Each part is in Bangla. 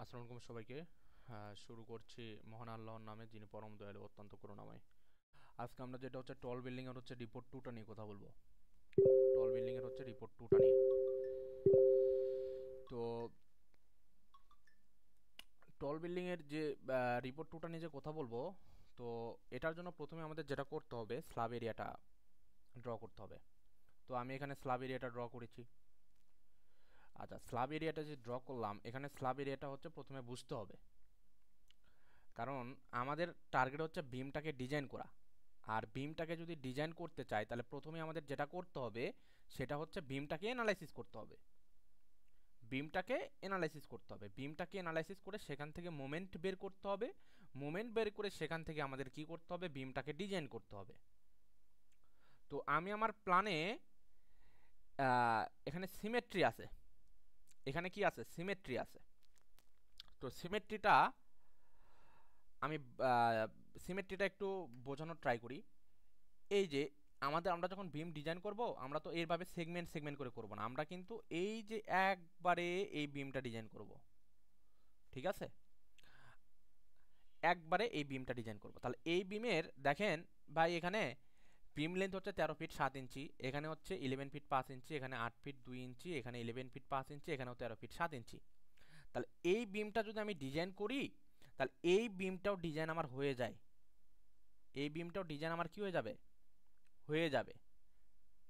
আসসালামু আলাইকুম সবাইকে। শুরু করছি মহান আল্লাহর নামে, যিনি পরম দয়ালু অত্যন্ত করুণাময়। আজকে আমরা যেটা হচ্ছে টল বিল্ডিং এর হচ্ছে রিপোর্ট 2টা নিয়ে কথা বলবো। টল বিল্ডিং এর হচ্ছে রিপোর্ট 2টা নিয়ে। তো টল বিল্ডিং এর যে রিপোর্ট 2টা নিয়ে যে কথা বলবো, তো এটার জন্য প্রথমে আমাদের যেটা করতে হবে স্ল্যাব এরিয়াটা ড্র করতে হবে। তো আমি এখানে স্ল্যাব এরিয়াটা ড্র করেছি। আচ্ছা, স্ল্যাব এরিয়াটা যে ড্র করলাম, এখানে স্ল্যাব এরিয়াটা হচ্ছে প্রথমে বুঝতে হবে, কারণ আমাদের টার্গেট হচ্ছে বিমটাকে ডিজাইন করা। আর বিমটাকে যদি ডিজাইন করতে চাই, তাহলে প্রথমে আমাদের যেটা করতে হবে সেটা হচ্ছে বিমটাকে এনালাইসিস করতে হবে। বিমটাকে এনালাইসিস করে সেখান থেকে মোমেন্ট বের করতে হবে। মোমেন্ট বের করে সেখান থেকে আমাদের কি করতে হবে, বিমটাকে ডিজাইন করতে হবে। তো আমি আমার প্ল্যানে এখানে সিমেট্রি আছে, এখানে কি আছে, সিমেট্রি আছে। তো সিমেট্রিটা আমি সিমেট্রিটা একটু বোঝানোর ট্রাই করি। এই যে আমরা যখন বিম ডিজাইন করব, আমরা তো এইভাবে সেগমেন্ট সেগমেন্ট করে করব না, আমরা কিন্তু এই যে একবারে এই বিমটা ডিজাইন করব, ঠিক আছে? একবারে এই বিমটা ডিজাইন করব। তাহলে এই বিমের দেখেন ভাই, এখানে বিম লেন্থ হচ্ছে 13 ফিট 7 ইঞ্চি, এখানে হচ্ছে 11 ফিট 5 ইঞ্চি, এখানে 8 ফিট 2 ইঞ্চি, এখানে 11 ফিট 5 ইঞ্চি, এখানেও 13 ফিট 7 ইঞ্চি। তাহলে এই বিমটা যদি আমি ডিজাইন করি, তাহলে এই বিমটাও ডিজাইন আমার হয়ে যায়, এই বিমটাও ডিজাইন আমার কি হয়ে যাবে, হয়ে যাবে।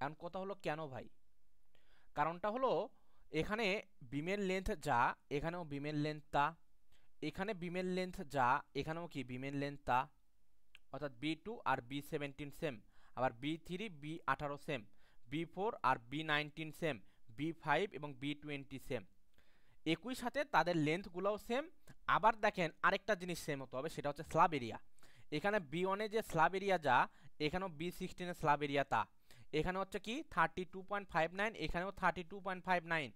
এখন কথা হলো কেন ভাই? কারণটা হলো, এখানে বিমের লেন্থ যা, এখানেও বিমের লেন্থ তা, এখানে বিমের লেন্থ যা, এখানেও কি বিমের লেন্থ তা, অর্থাৎ B2 আর B17 সেম, আবার B3 B18 সেম, B4 আর B19 সেম, B5 এবং B20 সেম। একই সাথে তাদের লেন্থগুলোও সেম। আবার দেখেন আরেকটা জিনিস সেম হতে হবে, সেটা হচ্ছে স্ল্যাব এরিয়া। এখানে B1 যে স্ল্যাব এরিয়া যা, এখানেও B16 এর স্ল্যাব এরিয়া তা। এখানে হচ্ছে কি 32.59, এখানেও 32.59,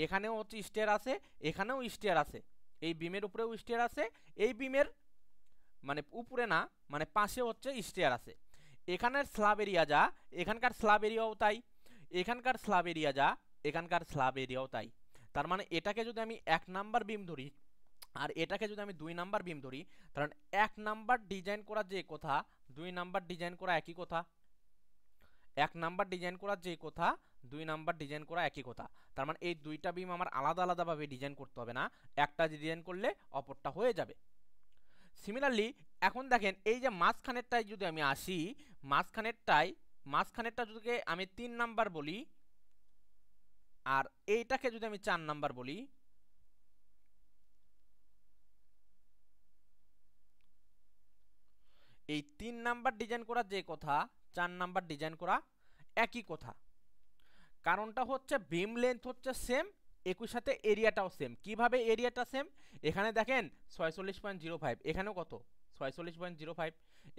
এখানেও হচ্ছে স্টেয়ার আছে, এখানেও স্টেয়ার আছে, এই বিমের উপরেও স্টেয়ার আছে, এই বিমের মানে উপরে না, মানে পাশে হচ্ছে স্টেয়ার আছে। এখানের স্ল্যাব এরিয়া যা, এখানকার স্ল্যাব এরিয়াও তাই, এখানকার স্ল্যাব এরিয়া যা, এখানকার স্ল্যাব এরিয়াও তাই। তার মানে এটাকে যদি আমি 1 নাম্বার বিম ধরি আর এটাকে যদি আমি 2 নাম্বার বিম ধরি, কারণ 1 নাম্বার ডিজাইন করা যে কথা, 2 নাম্বার ডিজাইন করা একই কথা। 1 নাম্বার ডিজাইন করা যে কথা, 2 নাম্বার ডিজাইন করা একই কথা। তার মানে এই দুইটা বিম আমার আলাদা আলাদাভাবে ডিজাইন করতে হবে না, একটা ডিজাইন করলে অপরটা হয়ে যাবে। সিমিলারলি এখন দেখেন এই যে মাঝখানেরটায় যদি আমি আসি, মাঝখানেরটা যদি আমি 3 নাম্বার বলি, আর এইটাকে যদি আমি 4 নাম্বার বলি, এই 3 নাম্বার ডিজাইন করা যে কথা, 4 নাম্বার ডিজাইন করা একই কথা। কারণটা হচ্ছে বিম লেন্থ হচ্ছে সেম, একই সাথে এরিয়াটাও সেম। কিভাবে এরিয়াটা সেম? এখানে দেখেন 46.05, এখানেও কত 46.05,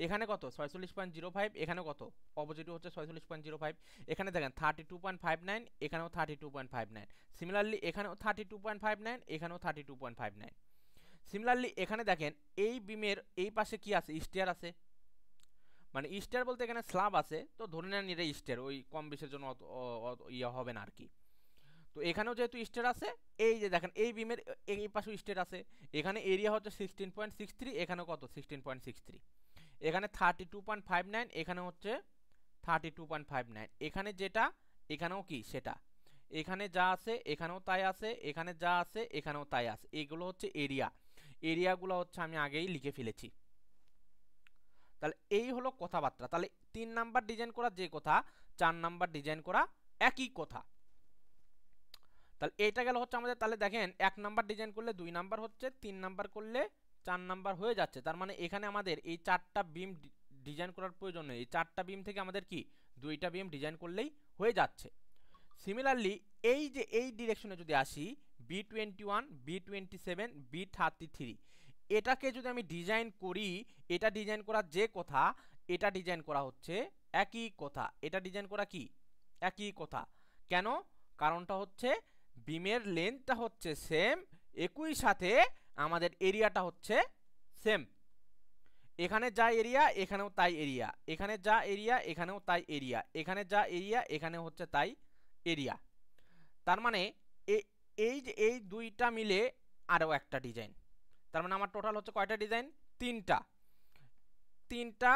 এখানে কত 46.05, এখানে কত অপোজিটও হচ্ছে 46.05, এখানে দেখেন 32.59, এখানেও 32.59, সিমিলারলি এখানেও 32.59, এখানেও 32.59। সিমিলারলি এখানে দেখেন এই বিমের এই পাশে কি আছে, স্টেয়ার আছে, মানে স্টেয়ার বলতে এখানে স্ল্যাব আছে, তো ধরে নেন এটা স্টেয়ার, ওই কম বেশের জন্য ইয়ে হবে না আর কি। তো এখানেও যেহেতু স্টেয়ার আছে, এই যে দেখেন এই বিমের এই পাশেও স্টেয়ার আছে, এখানে এরিয়া হচ্ছে 16.63, এখানেও কত 16.63, এখানে 32.59, এখানে হচ্ছে 32.59, এখানে যেটা এখানেও কি সেটা, এখানে যা আছে এখানেও তাই আছে, এখানে যা আছে এখানেও তাই আছে। এগুলো হচ্ছে এরিয়া, এরিয়াগুলো হচ্ছে আমি আগেই লিখে ফেলেছি। তাহলে এই হলো কথাবার্তা। তাহলে 3 নাম্বার ডিজাইন করা যে কথা, 4 নাম্বার ডিজাইন করা একই কথা। তাহলে এইটা গেল হচ্ছে আমাদের। তাহলে দেখেন 1 নাম্বার ডিজাইন করলে 2 নাম্বার হচ্ছে, 3 নাম্বার করলে 4 নাম্বার হয়ে যাচ্ছে। তার মানে এখানে আমাদের এই 4টা বিম ডিজাইন করার প্রয়োজন নেই, এই 4টা বিম থেকে আমাদের কি 2টা বিম ডিজাইন করলেই হয়ে যাচ্ছে। সিমিলারলি এই যে এই ডিরেকশনে যদি আসি, B21 B27 B33, এটাকে যদি আমি ডিজাইন করি, এটা ডিজাইন করা যে কথা, এটা ডিজাইন করা হচ্ছে একই কথা, এটা ডিজাইন করা কি একই কথা। কেন? কারণটা হচ্ছে বিমের লেন্থটা হচ্ছে সেম, একই সাথে আমাদের এরিয়াটা হচ্ছে সেম। এখানে যা এরিয়া এখানেও তাই এরিয়া, এখানে যা এরিয়া এখানেও তাই এরিয়া, এখানে যা এরিয়া এখানে হচ্ছে তাই এরিয়া। তার মানে এই যে এই দুইটা মিলে আরও একটা ডিজাইন। তার মানে আমার টোটাল হচ্ছে কয়টা ডিজাইন? তিনটা। তিনটা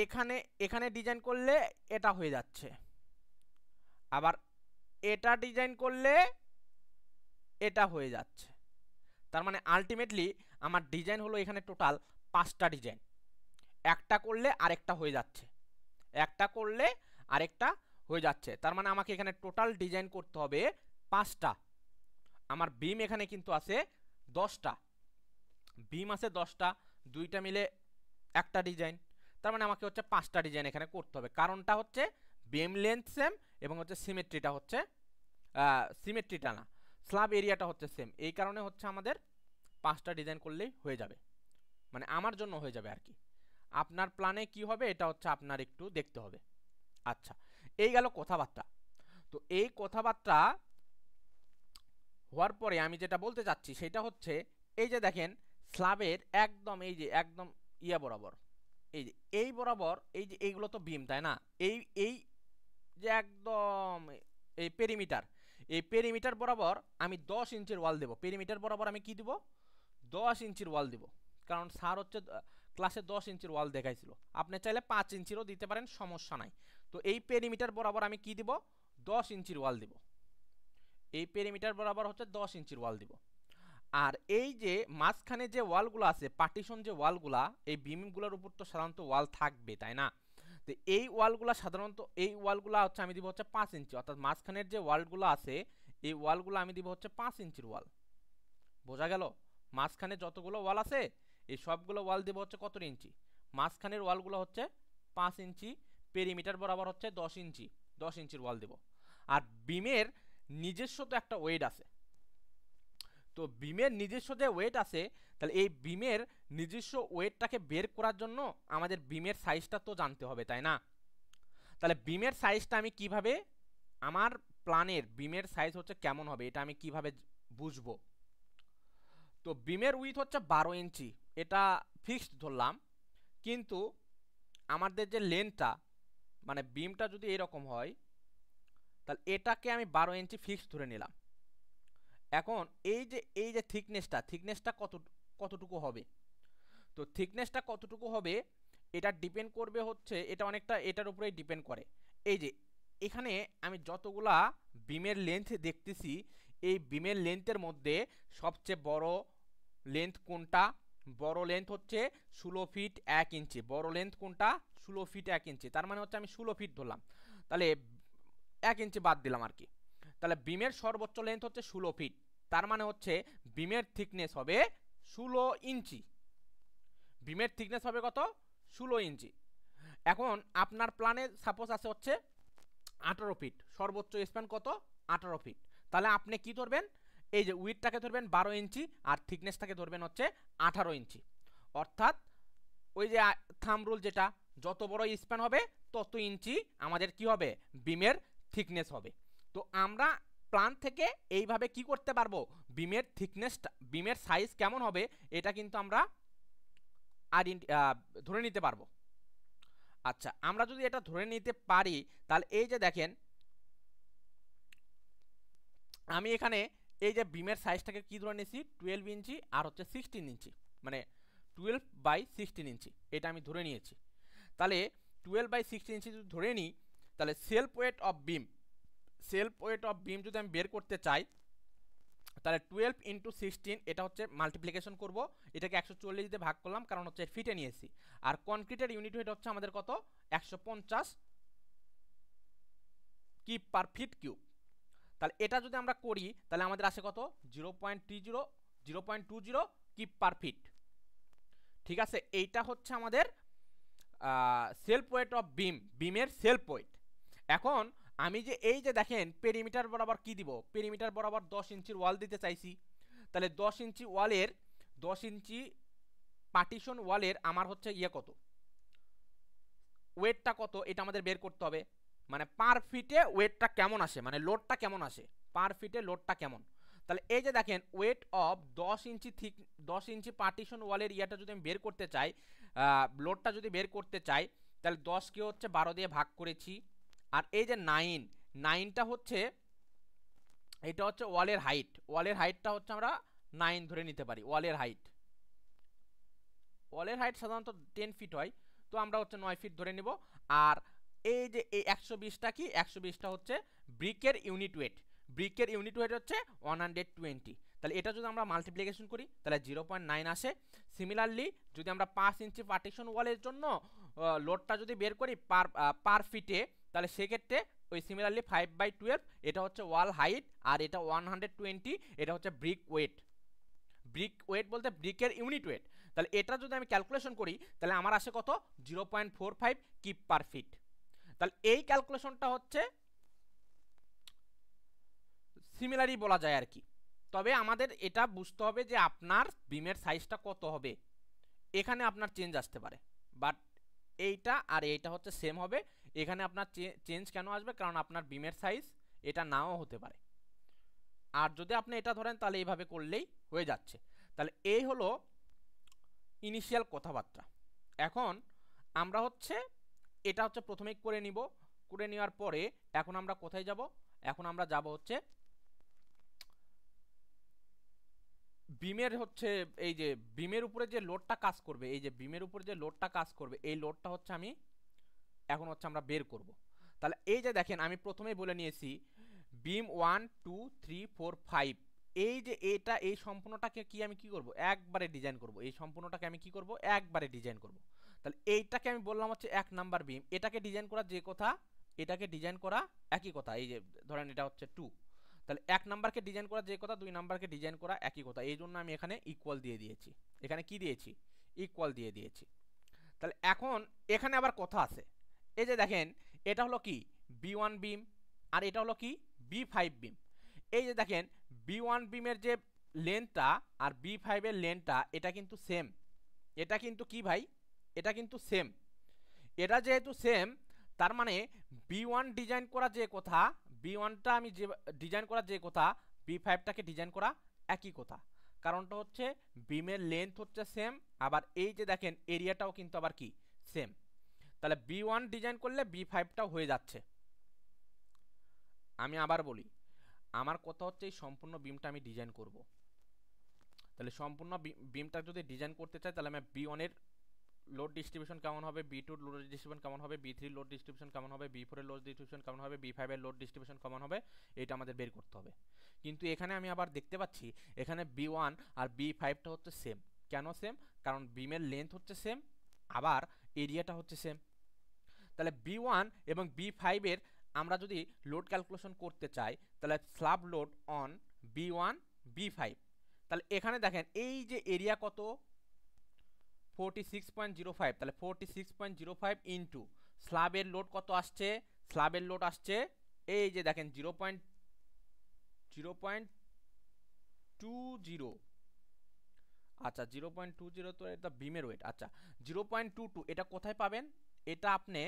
এখানে এখানে ডিজাইন করলে এটা হয়ে যাচ্ছে, আবার এটা ডিজাইন করলে এটা হয়ে যাচ্ছে। তার মানে আলটিমেটলি আমার ডিজাইন হলো এখানে টোটাল 5টা ডিজাইন। একটা করলে আরেকটা হয়ে যাচ্ছে, একটা করলে আরেকটা হয়ে যাচ্ছে। তার মানে আমাকে এখানে টোটাল ডিজাইন করতে হবে 5টা। আমার বিম এখানে কিন্তু আছে 10টা, বিম আছে 10টা, দুইটা মিলে একটা ডিজাইন। তার মানে আমাকে হচ্ছে 5টা ডিজাইন এখানে করতে হবে। কারণটা হচ্ছে বিম লেন্থ সেম এবং হচ্ছে সিমেট্রিটা হচ্ছে সিমেট্রিটা না, স্ল্যাব এরিয়াটা হচ্ছে সেম। এই কারণে হচ্ছে আমাদের 5টা ডিজাইন করলেই হয়ে যাবে, মানে আমার জন্য হয়ে যাবে আর কি। আপনার প্ল্যানে কি হবে এটা হচ্ছে আপনার একটু দেখতে হবে। আচ্ছা, এই গেল কথাবার্তা। তো এই কথাবার্তা হওয়ার পরে আমি যেটা বলতে চাচ্ছি সেটা হচ্ছে এই যে দেখেন স্ল্যাবের একদম এই যে একদম ইয়া বরাবর, এই যে এই বরাবর, এই যে এইগুলো তো বিম তাই না, এই এই যে একদম এই পেরিমিটার, এই পেরিমিটার বরাবর আমি 10 ইঞ্চির ওয়াল দেব। পেরিমিটার বরাবর আমি কি দিব? 10 ইঞ্চির ওয়াল দিব। কারণ স্যার হচ্ছে ক্লাসে 10 ইঞ্চির ওয়াল দেখাইছিল, আপনি চাইলে 5 ইঞ্চিরও দিতে পারেন, সমস্যা নাই। তো এই পেরিমিটার বরাবর আমি কি দিব? 10 ইঞ্চির ওয়াল দিব। এই পেরিমিটার বরাবর হচ্ছে 10 ইঞ্চির ওয়াল দিব। আর এই যে মাঝখানে যে ওয়ালগুলো আছে, পার্টিশন যে ওয়ালগুলা, এই বিমগুলোর উপর তো সাধারণত ওয়াল থাকবে তাই না? তো এই ওয়ালগুলা সাধারণত এই ওয়ালগুলা হচ্ছে আমি দিব হচ্ছে 5 ইঞ্চি, অর্থাৎ মাঝখানের যে ওয়ালগুলো আছে এই ওয়ালগুলো আমি দিব হচ্ছে 5 ইঞ্চির ওয়াল। বোঝা গেল? মাঝখানে যতগুলো ওয়াল আছে এই সবগুলো ওয়াল দিব হচ্ছে কত ইঞ্চি? মাঝখানের ওয়ালগুলো হচ্ছে 5 ইঞ্চি, পেরিমিটার বরাবর হচ্ছে 10 ইঞ্চি, 10 ইঞ্চির ওয়াল দিব। আর বিমের নিজস্ব তো একটা ওয়েট আছে, তো বিমের নিজস্ব যে ওয়েট আছে, তাহলে এই বিমের নিজস্ব ওয়েটটাকে বের করার জন্য আমাদের বিমের সাইজটা তো জানতে হবে তাই না? তাহলে বিমের সাইজটা আমি কিভাবে, আমার প্ল্যানের বিমের সাইজ হচ্ছে কেমন হবে এটা আমি কিভাবে বুঝবো? তো বিমের উইথ হচ্ছে 12 ইঞ্চি, এটা ফিক্সড ধরলাম। কিন্তু আমাদের যে লেন্থটা, মানে বিমটা যদি এরকম হয় তাহলে এটাকে আমি 12 ইঞ্চি ফিক্সড ধরে নিলাম। এখন এই যে থিকনেসটা কতটুকু হবে? তো থিকনেসটা কতটুকু হবে এটা ডিপেন্ড করবে হচ্ছে, এটা অনেকটা এটার উপরেই ডিপেন্ড করে। এই যে এখানে আমি যতগুলা বিমের লেন্থ দেখতেছি, এই বিমের লেন্থের মধ্যে সবচেয়ে বড় লেন্থ কোনটা? বড় লেন্থ হচ্ছে 16 ফিট 1 ইঞ্চি। বড় লেন্থ কোনটা? 16 ফিট 1 ইঞ্চি। তার মানে হচ্ছে আমি 16 ফিট ধরলাম, তাহলে 1 ইঞ্চি বাদ দিলাম আর কি। তাহলে বিমের সর্বোচ্চ লেন্থ হচ্ছে 16 ফিট, তার মানে হচ্ছে বিমের থিকনেস হবে 16 ইঞ্চি। বিমের থিকনেস হবে কত? 16 ইঞ্চি। এখন আপনার প্ল্যানে সাপোজ আছে হচ্ছে 18 ফিট, সর্বোচ্চ স্প্যান কত? 18 ফিট। তাহলে আপনি কি ধরবেন? এই যে উইডটাকে ধরবেন 12 ইঞ্চি আর থিকনেসটাকে ধরবেন হচ্ছে 18 ইঞ্চি। অর্থাৎ ওই যে থাম্ব রুল যেটা, যত বড় স্প্যান হবে তত ইঞ্চি আমাদের কি হবে? বিমের থিকনেস হবে। তো আমরা প্ল্যান থেকে এইভাবে কি করতে পারবো? বিমের থিকনেসটা, বিমের সাইজ কেমন হবে এটা কিন্তু আমরা ধরে নিতে পারবো। আচ্ছা, আমরা যদি এটা ধরে নিতে পারি তাহলে এই যে দেখেন আমি এখানে এই যে বিমের সাইজটাকে কি ধরে নিয়েছি? 12 ইঞ্চি আর হচ্ছে 16 ইঞ্চি, মানে 12/16 ইঞ্চি এটা আমি ধরে নিয়েছি। তাহলে 12/16 ইঞ্চি যদি ধরে নিই তাহলে self weight of beam, self weight of বিম যদি আমি বের করতে চাই তাহলে 12 × 16, এটা হচ্ছে মাল্টিপ্লিকেশন করব, এটাকে 140 দিয়ে ভাগ করলাম কারণ হচ্ছে ফিটে নিয়েছি। আর কনক্রিটের ইউনিট ওয়েট হচ্ছে আমাদের কত? 150 কিউব পার ফিট কিউব। তাহলে এটা যদি আমরা করি তাহলে আমাদের আসে কত? 0.20 কিউব পার ফিট। ঠিক আছে, এইটা হচ্ছে আমাদের সেলফ ওয়েট অফ বিম, বিমের সেলফ ওয়েট। এখন আমি যে এই যে দেখেন পেরিমিটার বরাবর কি দিব? পেরিমিটার বরাবর 10 ইঞ্চির ওয়াল দিতে চাইছি, তাহলে 10 ইঞ্চি ওয়ালের 10 ইঞ্চি পার্টিশন ওয়ালের আমার হচ্ছে ইয়ে কত? ওয়েটটা কত এটা আমাদের বের করতে হবে। মানে পার ফিটে ওয়েটটা কেমন আসে, মানে লোডটা কেমন আসে, পার ফিটে লোডটা কেমন। তাহলে এই যে দেখেন weight of 10 inch thick, 10 inch partition ওয়ালের ইয়াটা যদি আমি বের করতে চাই, লোডটা যদি বের করতে চাই তাহলে 10কে হচ্ছে 12 দিয়ে ভাগ করেছি। আর এই যে 9টা হচ্ছে, এটা হচ্ছে ওয়ালের হাইট, ওয়ালের হাইটটা হচ্ছে আমরা 9 ধরে নিতে পারি। ওয়ালের হাইট সাধারণত 10 ফিট হয়, তো আমরা হচ্ছে 9 ফিট ধরে নিব। আর এই যে এই 120টা কি, 120টা হচ্ছে ব্রিকের ইউনিট ওয়েট হচ্ছে 120। তাহলে এটা যদি আমরা মাল্টিপ্লিকেশন করি তাহলে 0.9 আসে। সিমিলারলি যদি আমরা 5 ইঞ্চি পার্টিশন ওয়ালের জন্য লোডটা যদি বের করি পার ফিটে, তাহলে সেক্ষেত্রে ওই সিমিলারলি 5/12 এটা হচ্ছে ওয়াল হাইট, আর এটা 120 এটা হচ্ছে ব্রিক ওয়েট বলতে ব্রিকের ইউনিট ওয়েট। তাহলে এটা যদি আমি ক্যালকুলেশন করি তাহলে আমার আসে কত, 0.45 কিপ পার ফিট। তাহলে এই ক্যালকুলেশনটা হচ্ছে সিমিলারই বলা যায় আর কি। তবে আমাদের এটা বুঝতে হবে যে আপনার বিমের সাইজটা কত হবে, এখানে আপনার চেঞ্জ আসতে পারে, বাট এইটা আর এইটা হচ্ছে সেম হবে। এখানে আপনার চেঞ্জ কেন আসবে, কারণ আপনার বিমের সাইজ এটা নাও হতে পারে। আর যদি আপনি এটা ধরেন তাহলে এইভাবে করলেই হয়ে যাচ্ছে। তাহলে এই হলো ইনিশিয়াল কথাবার্তা। এখন আমরা হচ্ছে এটা হচ্ছে প্রথমেই করে নেওয়ার পরে এখন আমরা কোথায় যাব, এখন আমরা যাব হচ্ছে বিমের হচ্ছে এই যে বিমের উপরে যে লোডটা কাজ করবে, এই লোডটা হচ্ছে আমি এখন হচ্ছে আমরা বের করব। তাহলে এই যে দেখেন আমি প্রথমেই বলে নিয়েছি বিম 1 2 3 4 5, এই যে এই সম্পূর্ণটাকে আমি কি করব, একবারে ডিজাইন করব। তাহলে এইটাকে আমি বললাম হচ্ছে 1 নাম্বার বিম, এটাকে ডিজাইন করা যে কথা, এটাকে ডিজাইন করা একই কথা। এই যে ধরেন এটা হচ্ছে 2, তাহলে 1 নাম্বারকে ডিজাইন করা যে কথা, 2 নাম্বারকে ডিজাইন করা একই কথা। এই জন্য আমি এখানে ইকুয়াল দিয়ে দিয়েছি, এখানে কি দিয়েছি, ইকুয়াল দিয়ে দিয়েছি। তাহলে এখন এখানে আবার কথা আছে। এই যে দেখেন এটা হলো কি B1 বিম, আর এটা হলো কি B5 বিম। এই যে দেখেন B1 বিমের যে লেন্থটা আর B5 এর লেন্থটা এটা কিন্তু সেম। এটা কিন্তু কি ভাই, এটা কিন্তু সেম। এটা যেহেতু সেম, তার মানে B1 ডিজাইন করা যে কথা, B1টা আমি যে ডিজাইন করা যে কথা, B5টাকে ডিজাইন করা একই কথা। কারণটা হচ্ছে বিমের লেন্থ হচ্ছে সেম, আবার এই যে দেখেন এরিয়াটাও কিন্তু আবার কি সেম। তাহলে B1 ডিজাইন করলে B5টাও হয়ে যাচ্ছে। আমি আবার বলি, আমার কথা হচ্ছে এই সম্পূর্ণ বিমটা আমি ডিজাইন করব। তাহলে সম্পূর্ণ বিমটা যদি ডিজাইন করতে চাই তাহলে আমি B1 এর লোড ডিস্ট্রিবিউশন কেমন হবে, B2 এর লোড ডিস্ট্রিবিউশন কেমন হবে, B3 লোড ডিস্ট্রিবিউশন কেমন হবে, B4 এর লোড ডিস্ট্রিবিউশন কেমন হবে, B5 এর লোড ডিস্ট্রিবিউশন কেমন হবে, এটা আমাদের বের করতে হবে। কিন্তু এখানে আমি আবার দেখতে পাচ্ছি এখানে B1 আর B5টা হচ্ছে সেম। কেন সেম, কারণ বিমের লেন্থ হচ্ছে সেম, আবার এরিয়াটা হচ্ছে সেম। তাহলে B1 এবং B5 এর আমরা যদি লোড ক্যালকুলেশন করতে চাই তাহলে slab load on B1 B5, তাহলে এখানে দেখেন এই যে এরিয়া কত 46.05, তাহলে 46.05 ইন্টু স্ল্যাবের লোড কত আসছে, স্ল্যাবের লোড আসছে এই যে দেখেন 0.20, আচ্ছা 0.20 তো এটা বিমের ওয়েট। আচ্ছা 0.22 এটা কোথায় পাবেন, এটা আপনি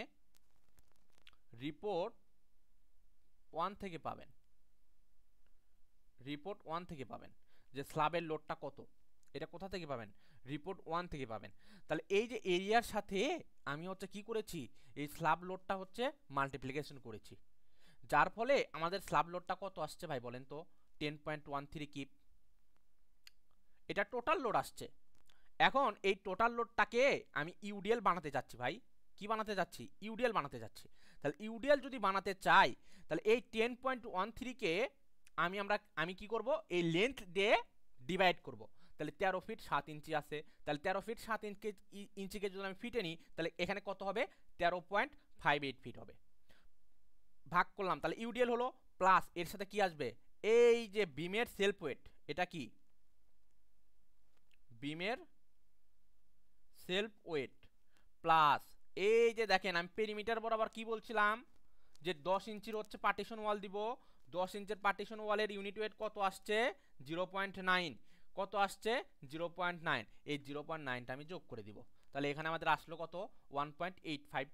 রিপোর্ট 1 থেকে পাবেন, যে স্ল্যাবের লোডটা কত, এটা কোথা থেকে পাবেন, রিপোর্ট 1 থেকে পাবেন। তাহলে এই যে এরিয়ার সাথে আমি হচ্ছে কি করেছি, এই স্ল্যাব লোডটা হচ্ছে মাল্টিপ্লিকেশন করেছি, যার ফলে আমাদের স্ল্যাব লোডটা কত আসছে ভাই বলেন তো, 10.13 কিপ। এটা টোটাল লোড আসছে। এখন এই টোটাল লোডটাকে আমি ইউডিএল বানাতে যাচ্ছি ভাই, কি বানাতে যাচ্ছি, ইউডিএল বানাতে যাচ্ছি। তাহলে ইউডিএল যদি বানাতে চাই তাহলে এই 10.13কে আমি কি করব, এই লেন্থ দিয়ে ডিভাইড করব। তাহলে 13 ফিট 7 ইঞ্চি আছে, তাহলে 13 ফিট 7 ইঞ্চিকে যদি আমি ফিটে নিই তাহলে এখানে কত হবে, 13.58 ফিট হবে। ভাগ করলাম, তাহলে ইউডিএল হলো প্লাস এর সাথে কি আসবে, এই যে বিমের সেলফ ওয়েট, এটা কি বিমের সেলফ ওয়েট প্লাস এই যে দেখেন আমি পেরিমিটার বরাবর কি বলছিলাম যে 10 ইঞ্চির হচ্ছে পার্টিশন ওয়াল দিব, 10 ইঞ্চির পার্টিশন ওয়ালের ইউনিট ওয়েট কত আসছে 0.9, কত আসছে 0.9, এই 0.9টা আমি যোগ করে দিব। তাহলে এখানে আমাদের আসলো কত 1.85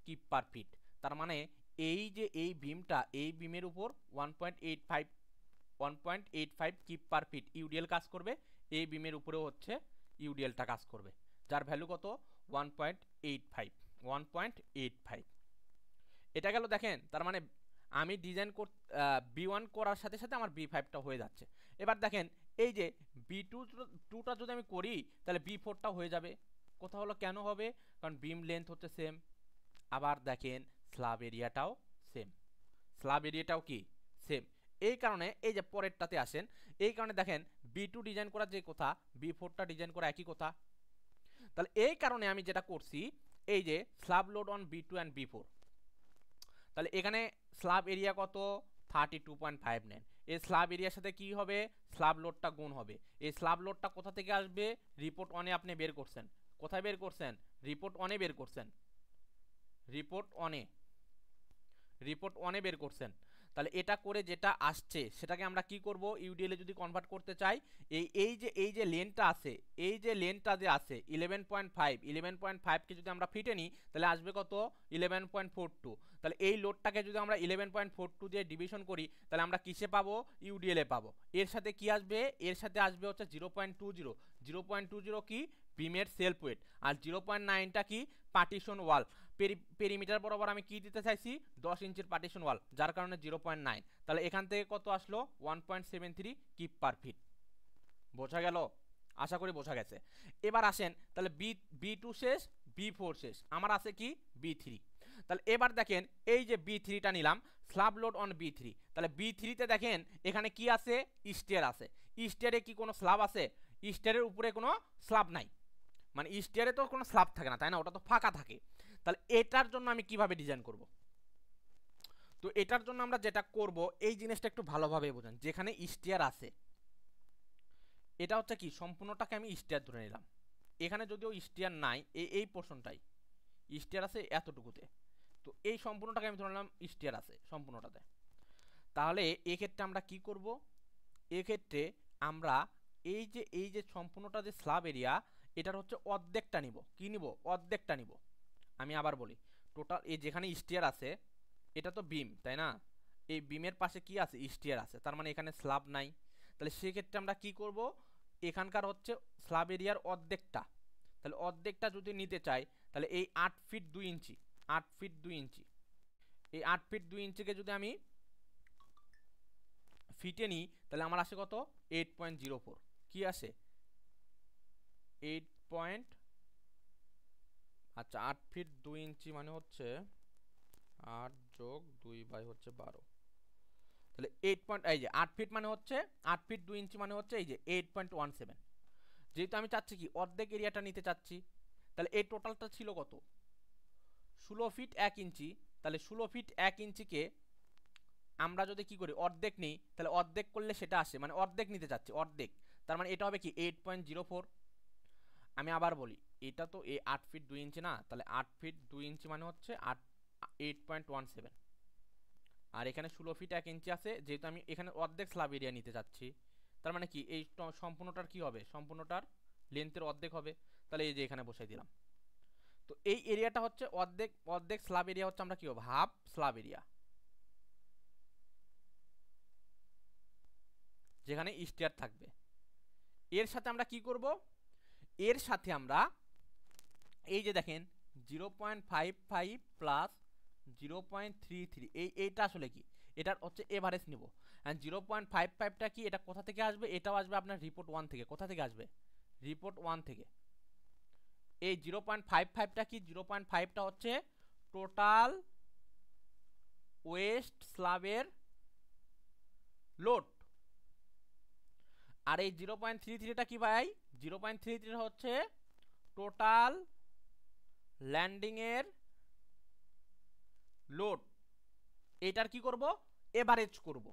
কিপ পার ফিট। তার মানে এই যে এই বিমটা, এই বিমের উপর 1.85 কিপ পার ফিট ইউডিএল কাজ করবে, এই বিমের উপরেও হচ্ছে ইউডিএলটা কাজ করবে, যার ভ্যালু কত 1.85। এটা গেল দেখেন, তার মানে আমি ডিজাইন B1 করার সাথে সাথে আমার B5টা হয়ে যাচ্ছে। এবার দেখেন এই যে B2টা যদি আমি করি তাহলে B4টা হয়ে যাবে। কথা হলো কেন হবে, কারণ বিম লেন্থ হচ্ছে সেম। আবার দেখেন স্ল্যাব এরিয়াটাও সেম, স্ল্যাব এরিয়াটাও কি সেম। এই কারণে এই যে পরেরটাতে আসেন, এই কারণে দেখেন B2 ডিজাইন করা যে কথা, B4টা ডিজাইন করা একই কথা। তাহলে এই কারণে আমি যেটা করছি, এই যে slab load on B2 and B4, তাহলে এখানে স্ল্যাব এরিয়া কত 32.59, এই স্ল্যাব এরিয়ার সাথে কি হবে, স্ল্যাব লোডটা গুণ হবে। এই স্ল্যাব লোডটা কোথা থেকে আসবে, রিপোর্ট অনে আপনি বের করছেন। কোথায় বের করছেন, রিপোর্ট অনে বের করছেন, রিপোর্ট অনে বের করছেন। তাহলে এটা করে যেটা আসছে সেটাকে আমরা কি করব, ইউডিএল এ যদি কনভার্ট করতে চাই, এই যে লেনটা আছে, এই যে লেনটা যে আছে 11.5 কে যদি আমরা ফিটে নিই তাহলে আসবে কত 11.42। তাহলে এই লোডটাকে যদি আমরা 11.42 দিয়ে ডিভিশন করি তাহলে আমরা কিসে পাবো, ইউডিএল এ পাবো। এর সাথে কি আসবে, এর সাথে আসবে হচ্ছে 0.20 কি বিমের সেলফ ওয়েট, আর 0.9টা কি পার্টিশন ওয়াল। পেরিমিটার বরাবর আমি কি দিতে চাইছি, 10 ইঞ্চির পার্টিশন ওয়াল, যার কারণে 0.9। তাহলে এখান থেকে কত আসলো 1.73 কিপ পার ফিট। বোঝা গেল, আশা করি বোঝা গেছে। এবার আসেন তাহলে B2 শেষ, B4 শেষ, আমার আছে কি B3। তাহলে এবার দেখেন এই যে B3টা নিলাম, স্ল্যাব লোড অন B3, তাহলে B3তে দেখেন এখানে কি আছে, স্টেয়ার আছে। স্টেয়ারে কি কোনো স্ল্যাব আছে, স্টেয়ারের উপরে কোনো স্ল্যাব নাই, মানে স্টেয়ারে তো কোনো স্ল্যাব থাকে না তাই না, ওটা তো ফাঁকা থাকে। তাহলে এটার জন্য আমি কিভাবে ডিজাইন করব, তো এটার জন্য আমরা যেটা করব, এই জিনিসটা একটু ভালোভাবে বোঝেন। যেখানে স্টেয়ার আছে, এটা হচ্ছে কি সম্পূর্ণটাকে আমি স্টেয়ার ধরে নিলাম। এখানে যদিও স্টেয়ার নাই, এই পোর্শনটাই স্টেয়ার আছে এতটুকুতে, তো এই সম্পূর্ণটাকে আমি ধরে নিলাম স্টেয়ার আছে সম্পূর্ণটাতে। তাহলে এক্ষেত্রে আমরা কি করব, এক্ষেত্রে আমরা এই যে সম্পূর্ণটা যে স্ল্যাব এরিয়া, এটার হচ্ছে অর্ধেকটা নিব। কি নিব, অর্ধেকটা নিব। আমি আবার বলি, টোটাল এই যেখানে স্টেয়ার আছে, এটা তো বিম তাই না, এই বিমের পাশে কি আছে, স্টেয়ার আছে, তার মানে এখানে স্ল্যাব নাই। তাহলে সেক্ষেত্রে আমরা কি করব, এখানকার হচ্ছে স্ল্যাব এরিয়ার অর্ধেকটা, তাহলে অর্ধেকটা যদি নিতে চাই তাহলে এই 8 ফিট 2 ইঞ্চি, 8 ফিট 2 ইঞ্চি, এই 8 ফিট 2 ইঞ্চিকে যদি আমি ফিটে নিই তাহলে আমার আসে কত 8.04। কি আসে 8 আচ্ছা 8 ফিট 2 ইঞ্চি মানে হচ্ছে 8 যোগ 2 বাই হচ্ছে 12, তাহলে 8 এই যে 8 ফিট মানে হচ্ছে 8 ফিট 2 ইঞ্চি মানে হচ্ছে এই যে 8.17। যেহেতু আমি চাচ্ছি কি অর্ধেক এরিয়াটা নিতে চাচ্ছি, তাহলে এই টোটালটা ছিল কত 16 ফিট 1 ইঞ্চি। তাহলে 16 ফিট 1 ইঞ্চিকে আমরা যদি কি করি অর্ধেক নিই, তাহলে অর্ধেক করলে সেটা আসে, মানে অর্ধেক নিতে চাচ্ছি অর্ধেক, তার মানে এটা হবে কি 8.04। আমি আবার বলি, এটা তো এই 8 ফিট 2 ইঞ্চি না, তাহলে 8 ফিট 2 ইঞ্চি মানে হচ্ছে 8.17, আর এখানে 16 ফিট 1 ইঞ্চি আছে, যেহেতু আমি এখানে অর্ধেক স্ল্যাব এরিয়া নিতে চাচ্ছি, তার মানে কি এই সম্পূর্ণটার কি হবে, সম্পূর্ণটার লেন্থের অর্ধেক হবে। তাহলে এই যে এখানে বসাই দিলাম। তো এই এরিয়াটা হচ্ছে অর্ধেক স্ল্যাব এরিয়া হচ্ছে আমরা কি হবে হাফ স্ল্যাব এরিয়া, যেখানে স্টেয়ার থাকবে। এর সাথে আমরা কি করব, এর সাথে আমরা এই যে দেখেন 0.55 প্লাস 0.33, এইটা আসলে কি, এটার হচ্ছে এভারেজ নিব। অ্যান্ড 0.55টা কি, এটা কোথা থেকে আসবে, এটাও আসবে আপনার রিপোর্ট 1 থেকে। কোথা থেকে আসবে, রিপোর্ট 1 থেকে। এই 0.55টা কি, 0.5টা হচ্ছে টোটাল ওয়েস্ট স্ল্যাবের লোড, আর এই 0.33টা কি ভাই, 0.33 হচ্ছে টোটাল ল্যান্ডিং এর লোড। এটার কি করব, এভারেজ করব,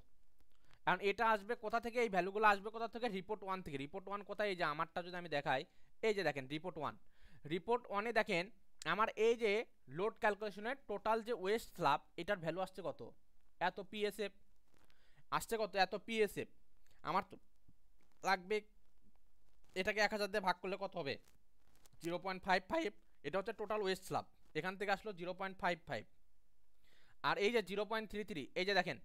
কারণ এটা আসবে কোথা থেকে, এই ভ্যালুগুলো আসবে কোথা থেকে, রিপোর্ট 1 থেকে। রিপোর্ট 1 কোথায়, এই যে আমারটা যদি আমি দেখাই, এই যে দেখেন রিপোর্ট 1, রিপোর্ট 1-এ দেখেন আমার এই যে লোড ক্যালকুলেশনের টোটাল যে ওয়েস্ট স্ল্যাব, এটার ভ্যালু আসছে কত, এত পিএসএফ আসছে, কত এত পিএসএফ। আমার তো লাগবে, এটাকে 1000 দিয়ে ভাগ করলে কত হবে 0.55, এটা হচ্ছে টোটাল ওয়েস্ট স্ল্যাব, এখান থেকে আসলো 0.55। আর এই যে 0.33, এই যে দেখেন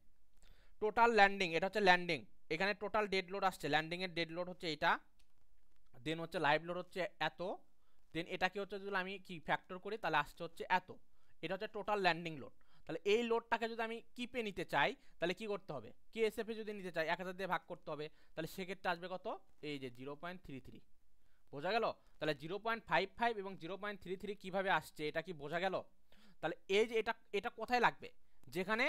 টোটাল ল্যান্ডিং, এটা হচ্ছে ল্যান্ডিং, এখানে টোটাল ডেড লোড আসছে, ল্যান্ডিং এর ডেড লোড হচ্ছে এটা, দেন হচ্ছে লাইভ লোড হচ্ছে এত, দেন এটাকে হচ্ছে যদি আমি কি ফ্যাক্টর করি তাহলে আসছে হচ্ছে এত, এটা হচ্ছে টোটাল ল্যান্ডিং লোড। তাহলে এই লোডটাকে যদি আমি কিপে নিতে চাই তাহলে কি করতে হবে, কেএসএফ এ যদি নিতে চাই 1000 দিয়ে ভাগ করতে হবে, তাহলে সেক্ষেত্রে আসবে কত, এই যে 0.33। বোঝা গেল? তাহলে 0.55 এবং 0.33 কিভাবে আসছে এটা কি বোঝা গেল? তাহলে এই যে এটা এটা কোথায় লাগবে, যেখানে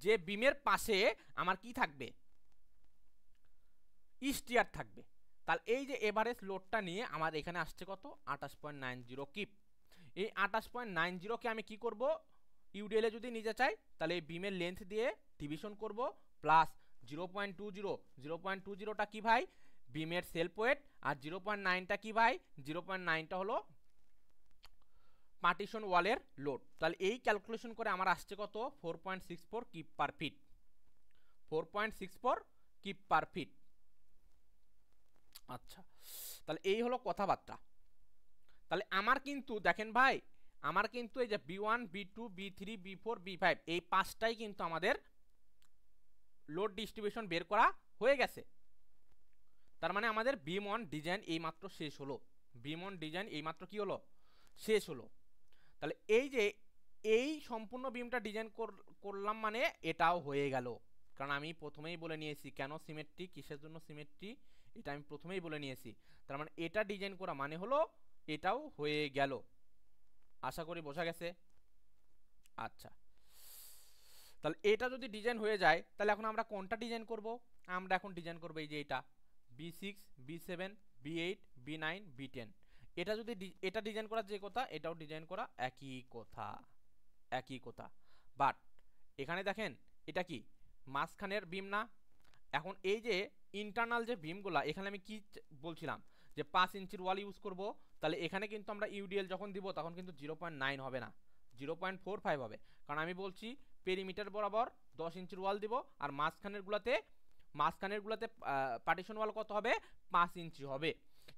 যে বিমের পাশে আমার কি থাকবে, স্টিয়ার থাকবে। তাহলে এই যে এভারেজ লোডটা নিয়ে আমার এখানে আসছে কত, 28.90 কিপ। এই 28.90 কে আমি কি করব, ইউডিএল এ যদি নিতে চাই তাহলে এই বিমের লেন্থ দিয়ে ডিভিশন করব, প্লাস 0.20, 0.20টা কি ভাই, বিমের সেলফ ওয়েট, আর 0.9টা কি ভাই, 0.9টা হলো পার্টিশন ওয়ালের লোড। তাহলে এই ক্যালকুলেশন করে আমার আসছে কত, 4.64 কিপ পার ফিট, 4.64 কিপ পার ফিট। আচ্ছা, তাহলে এই হলো কথাবার্তা। তাহলে আমার কিন্তু দেখেন ভাই, আমার কিন্তু এই যে B1 B2 B3 B4 B5 এই পাঁচটাই কিন্তু আমাদের লোড ডিস্ট্রিবিউশন বের করা হয়ে গেছে। তার মানে আমাদের বিম1 ডিজাইন এইমাত্র শেষ হলো, বিম1 ডিজাইন এইমাত্র কি হলো, শেষ হলো। তাহলে এই যে এই সম্পূর্ণ বিমটা ডিজাইন করলাম মানে এটাও হয়ে গেল, কারণ আমি প্রথমেই বলে নিয়েছি কেন সিমেট্রি, কিসের জন্য সিমেট্রি, এটা আমি প্রথমেই বলে নিয়েছি। তার মানে এটা ডিজাইন করা মানে হলো এটাও হয়ে গেল। আশা করি বোঝা গেছে। আচ্ছা, তাহলে এটা যদি ডিজাইন হয়ে যায় তাহলে এখন আমরা কোনটা ডিজাইন করব, আমরা এখন ডিজাইন করব এই যে এটা B6 B7 B8 B9 B10। এটা যদি এটা ডিজাইন করা যে কথা, এটাও ডিজাইন করা একই কথা, একই কথা। বাট এখানে দেখেন এটা কি মাঝখানের বিম না। এখন এই যে ইন্টারনাল যে বিমগুলা, এখানে আমি কি বলছিলাম যে 5 ইঞ্চির ওয়াল ইউজ করব, তাহলে এখানে কিন্তু আমরা ইউডিএল যখন দিব তখন কিন্তু 0.9 হবে না, 0.45 হবে, কারণ আমি বলছি পেরিমিটার বরাবর 10 ইঞ্চির ওয়াল দিব, আর মাঝখানের গুলাতে পার্টিশন ওয়াল কত হবে, 5 ইঞ্চি হবে।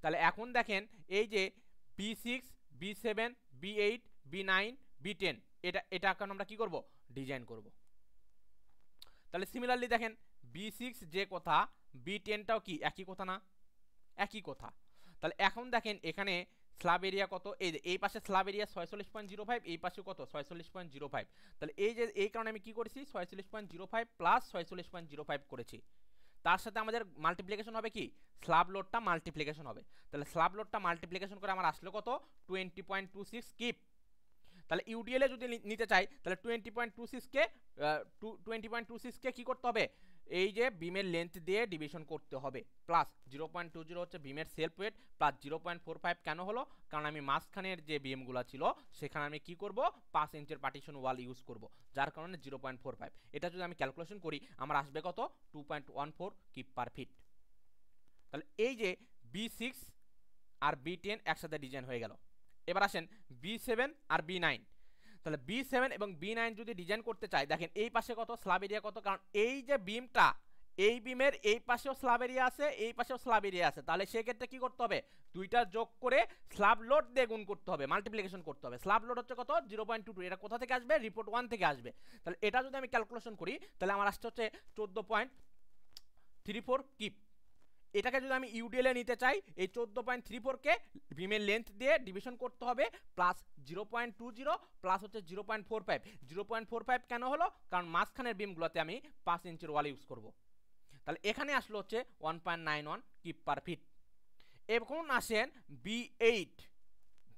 তাহলে এখন দেখেন এই যে B6 B7 B8 B9 B10 এটা এখন আমরা কি করব, ডিজাইন করব। তাহলে সিমিলারলি দেখেন B6 যে কথা B10টাও কি একই কথা না, একই কথা। তাহলে এখন দেখেন এখানে স্ল্যাব এরিয়া কত, এই পাশে স্ল্যাব এরিয়া 46.05, এই পাশে কত 46.05। তাহলে এই যে এই কারণে আমি কি করেছি 46.05 প্লাস 46.05 করেছি, তার সাথে আমাদের মাল্টিপ্লিকেশন হবে কি, স্ল্যাব লোডটা মাল্টিপ্লিকেশন হবে। তাহলে স্ল্যাব লোডটা মাল্টিপ্লিকেশন করে আমার আসলো কত 20.26 কিপ। তাহলে ইউডিএল এ যদি নিতে চাই তাহলে 20.26 কে কি করতে হবে, এই যে বিমের লেন্থ দিয়ে ডিভিশন করতে হবে, প্লাস 0.20 হচ্ছে বিমের সেলফ ওয়েট, প্লাস 0.45 কেন হলো, কারণ আমি মাঝখানের যে বিমগুলো ছিল সেখানে আমি কি করব 5 ইঞ্চের পার্টিশন ওয়াল ইউজ করব, যার কারণে 0.45। এটা যদি আমি ক্যালকুলেশন করি আমার আসবে কত 2.14 কিপ পার ফিট। তাহলে এই যে B6 আর B10 একসাথে ডিজাইন হয়ে গেল। এবার আসেন B7 আর B9। তাহলে B7 এবং B9 যদি ডিজাইন করতে চাই, দেখেন এই পাশে কত স্ল্যাব এরিয়া কত, কারণ এই যে বিমটা এই বিমের এই পাশেও স্ল্যাব এরিয়া আছে, এই পাশেও স্ল্যাব এরিয়া আছে, তাহলে সেক্ষেত্রে কি করতে হবে, দুইটা যোগ করে স্ল্যাব লোড দিয়ে গুণ করতে হবে, মাল্টিপ্লিকেশন করতে হবে। স্ল্যাব লোড হচ্ছে কত 0.22, এটা কোথা থেকে আসবে, রিপোর্ট 1 থেকে আসবে। তাহলে এটা যদি আমি ক্যালকুলেশন করি তাহলে আমার আসছে হচ্ছে 14.34 কিপ। এটাকে যদি আমি ইউডিএল এ নিতে চাই এই 14.34 কে বিমের লেন্থ দিয়ে ডিভিশন করতে হবে, প্লাস 0.20 প্লাস হচ্ছে 0.45। 0.45 কেন হলো, কারণ মাঝখানের বিমগুলোতে আমি 5 ইঞ্চির ওয়াল ইউজ করব। তাহলে এখানে আসলো হচ্ছে 1.91 কিপ পার ফিট। এখন আসেন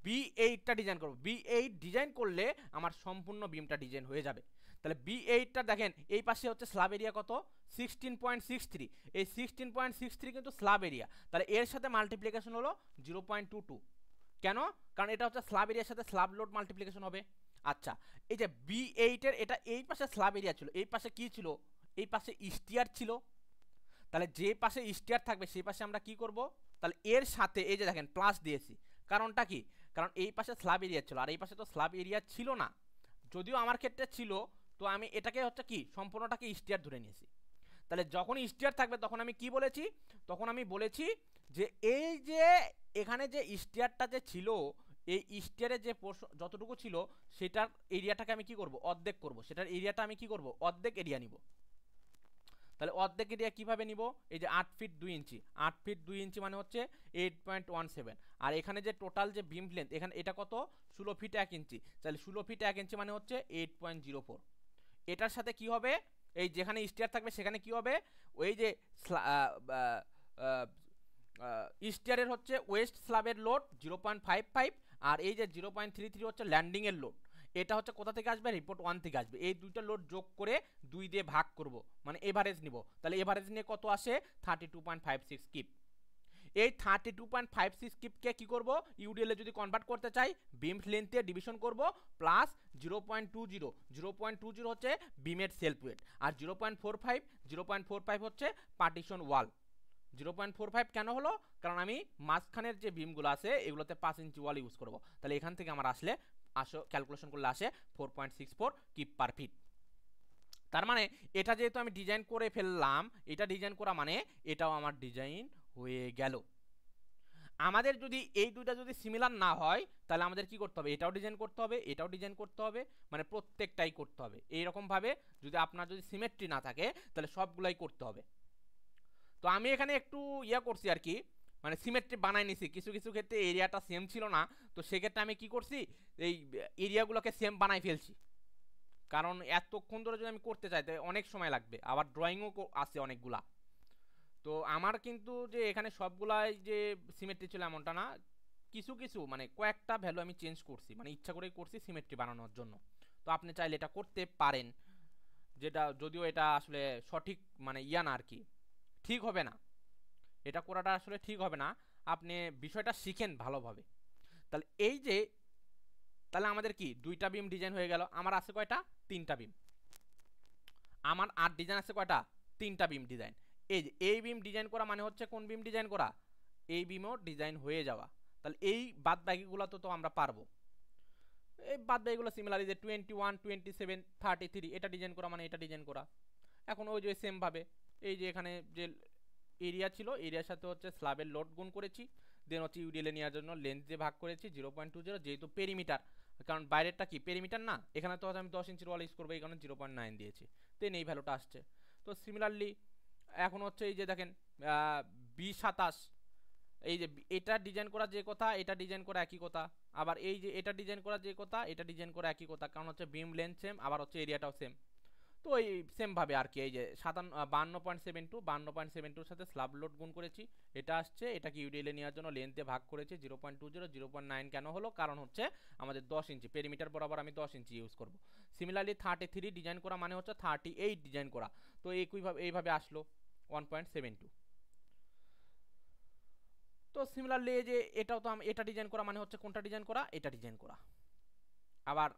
B8টা ডিজাইন করব। B8 ডিজাইন করলে আমার সম্পূর্ণ বিমটা ডিজাইন হয়ে যাবে। তাহলে B8টা দেখেন এই পাশে হচ্ছে স্ল্যাব এরিয়া কত 16.63, এই 16.63 কিন্তু স্ল্যাব এরিয়া, তাহলে এর সাথে মাল্টিপ্লিকেশন হলো 0.22। কেন, কারণ এটা হচ্ছে স্ল্যাব এরিয়ার সাথে স্ল্যাব লোড মাল্টিপ্লিকেশন হবে। আচ্ছা, এই যে B8 এর এটা এই পাশে স্ল্যাব এরিয়া ছিল, এই পাশে কি ছিল, এই পাশে স্টিয়ার ছিল, তাহলে যে পাশে স্টিয়ার থাকবে সেই পাশে আমরা কি করব, তাহলে এর সাথে এই যে দেখেন প্লাস দিয়েছি, কারণটা কি, কারণ এই পাশে স্ল্যাব এরিয়া ছিল আর এই পাশে তো স্ল্যাব এরিয়া ছিল না, যদিও আমার ক্ষেত্রে ছিল, তো আমি এটাকে হচ্ছে কি সম্পূর্ণটাকে স্টিয়ার ধরে নিয়েছি। তাহলে যখন স্টিয়ার থাকবে তখন আমি কি বলেছি, তখন আমি বলেছি যে এই যে এখানে যে স্টিয়ারটা যে ছিল, এই স্টিয়ারের যে যতটুকু ছিল সেটার এরিয়াটাকে আমি কি করব, অর্ধেক করব, সেটার এরিয়াটা আমি কি করব, অর্ধেক এরিয়া নিব। তাহলে অর্ধেক এরিয়া কিভাবে নিব, এই যে 8 ফিট 2 ইঞ্চি, 8 ফিট 2 ইঞ্চি মানে হচ্ছে 8.17, আর এখানে যে টোটাল যে বিম লেন্থ এখানে এটা কত 16 ফিট 1 ইঞ্চি, তাহলে 16 ফিট 1 ইঞ্চি মানে হচ্ছে 8.04। এটার সাথে কি হবে, এই যেখানে স্টিয়ার থাকবে সেখানে কি হবে, ওই যে স্টিয়ারের হচ্ছে ওয়েস্ট স্ল্যাবের লোড 0.55, আর এই যে 0.33 হচ্ছে ল্যান্ডিংয়ের লোড। এটা হচ্ছে কোথা থেকে আসবে, রিপোর্ট 1 থেকে আসবে। এই দুইটা লোড যোগ করে 2 দিয়ে ভাগ করব, মানে এভারেজ নিব। তাহলে এভারেজ নিয়ে কত আসে, 32.56 কিপ। এই 32.56 কিপকে কি করব, ইউডিএল এ যদি কনভার্ট করতে চাই, বিম লেন্থে ডিভিশন করব, প্লাস 0.20 হচ্ছে বিমের সেলফ ওয়েট, আর 0.45 হচ্ছে পার্টিশন ওয়াল। 0.45 কেন হলো, কারণ আমি মাঝখানের যে বিমগুলো আছে এগুলোতে 5 ইঞ্চি ওয়াল ইউজ করব। তাহলে এখান থেকে আমার ক্যালকুলেশন করলে আসে 4.64 কিপ পার ফিট। তার মানে এটা যেহেতু আমি ডিজাইন করে ফেললাম, এটা ডিজাইন করা মানে এটাও আমার ডিজাইন হয়ে গেল। আমাদের যদি এই দুইটা যদি সিমিলার না হয়, তাহলে আমাদের কি করতে হবে, এটাও ডিজাইন করতে হবে, এটাও ডিজাইন করতে হবে, মানে প্রত্যেকটাই করতে হবে। এইরকম ভাবে যদি আপনার যদি সিমেট্রি না থাকে, তাহলে সবগুলাই করতে হবে। তো আমি এখানে একটু করছি আর কি, মানে সিমেট্রি বানাই নিছি। কিছু কিছু ক্ষেত্রে এরিয়াটা সেম ছিল না, তো সেক্ষেত্রে আমি কি করছি, এই এরিয়াগুলোকে সেম বানাই ফেলছি। কারণ এতক্ষণ ধরে যদি আমি করতে চাই তাই অনেক সময় লাগবে, আবার ড্রয়িংও আছে অনেকগুলা। তো আমার কিন্তু যে এখানে সবগুলাই যে সিমেট্রি ছিল এমনটা না, কিছু কিছু মানে কয়েকটা ভ্যালু আমি চেঞ্জ করছি, মানে ইচ্ছা করেই করছি সিমেট্রি বানানোর জন্য। তো আপনি চাইলে এটা করতে পারেন, যেটা যদিও এটা আসলে সঠিক মানে না আর কি, ঠিক হবে না, এটা করাটা আসলে ঠিক হবে না। আপনি বিষয়টা শিখেন ভালোভাবে। তাহলে এই যে, তাহলে আমাদের কি দুইটা বিম ডিজাইন হয়ে গেল। আমার আছে কয়টা, তিনটা বিম। আমার আর ডিজাইন আছে কয়টা, তিনটা বিম ডিজাইন। এই যে এই বিম ডিজাইন করা মানে হচ্ছে কোন বিম ডিজাইন করা, এই বিমও ডিজাইন হয়ে যাওয়া। তাহলে এই বাদ বাকিগুলো তো আমরা পারবো। এই বাদ বাকিগুলো সিমিলার, যে 21, 27, 33 এটা ডিজাইন করা মানে এটা ডিজাইন করা। এখন ওই যে সেম ভাবে এই যে এখানে যে এরিয়া ছিল, এরিয়ার সাথে হচ্ছে স্ল্যাবের লোড গুণ করেছি, দেন হচ্ছে ইউডিএল এ নেওয়ার জন্য লেন্থ দিয়ে ভাগ করেছি 0.20, যেহেতু পেরিমিটার, কারণ বাইরেরটা কি পেরিমিটার না, এখানে তো আমি 10 ইঞ্চির ওয়াল ইউজ করবো, এই কারণে 0.9 দিয়েছি, দেন এই ভ্যালুটা আসছে। তো সিমিলারলি এখন হচ্ছে এই যে দেখেন B27, এই যে এটা ডিজাইন করা যে কথা, এটা ডিজাইন করা একই কথা। আবার এই যে এটা ডিজাইন করা যে কথা, এটা ডিজাইন করা একই কথা, কারণ হচ্ছে বিম লেন্থ সেম, আবার হচ্ছে এরিয়াটাও সেম। তো এই সেম ভাবে আর কি, এই যে 52.72 সাথে স্ল্যাব লোড গুণ করেছি, এটা আসছে। এটাকে ইউডিএল এ নেওয়ার জন্য লেন্থে ভাগ করেছি 0.20, 0.9 কেন হলো, কারণ হচ্ছে আমাদের 10 ইঞ্চি পেরিমিটার বরাবর আমি 10 ইঞ্চি ইউজ করব। সিমিলারলি 33 ডিজাইন করা মানে হচ্ছে 38 ডিজাইন করা, তো এইভাবে আসলো 1.72। তো সিমিলারলি এই যে এটাও তো এটা ডিজাইন করা মানে হচ্ছে কোনটা ডিজাইন করা, এটা ডিজাইন করা। আবার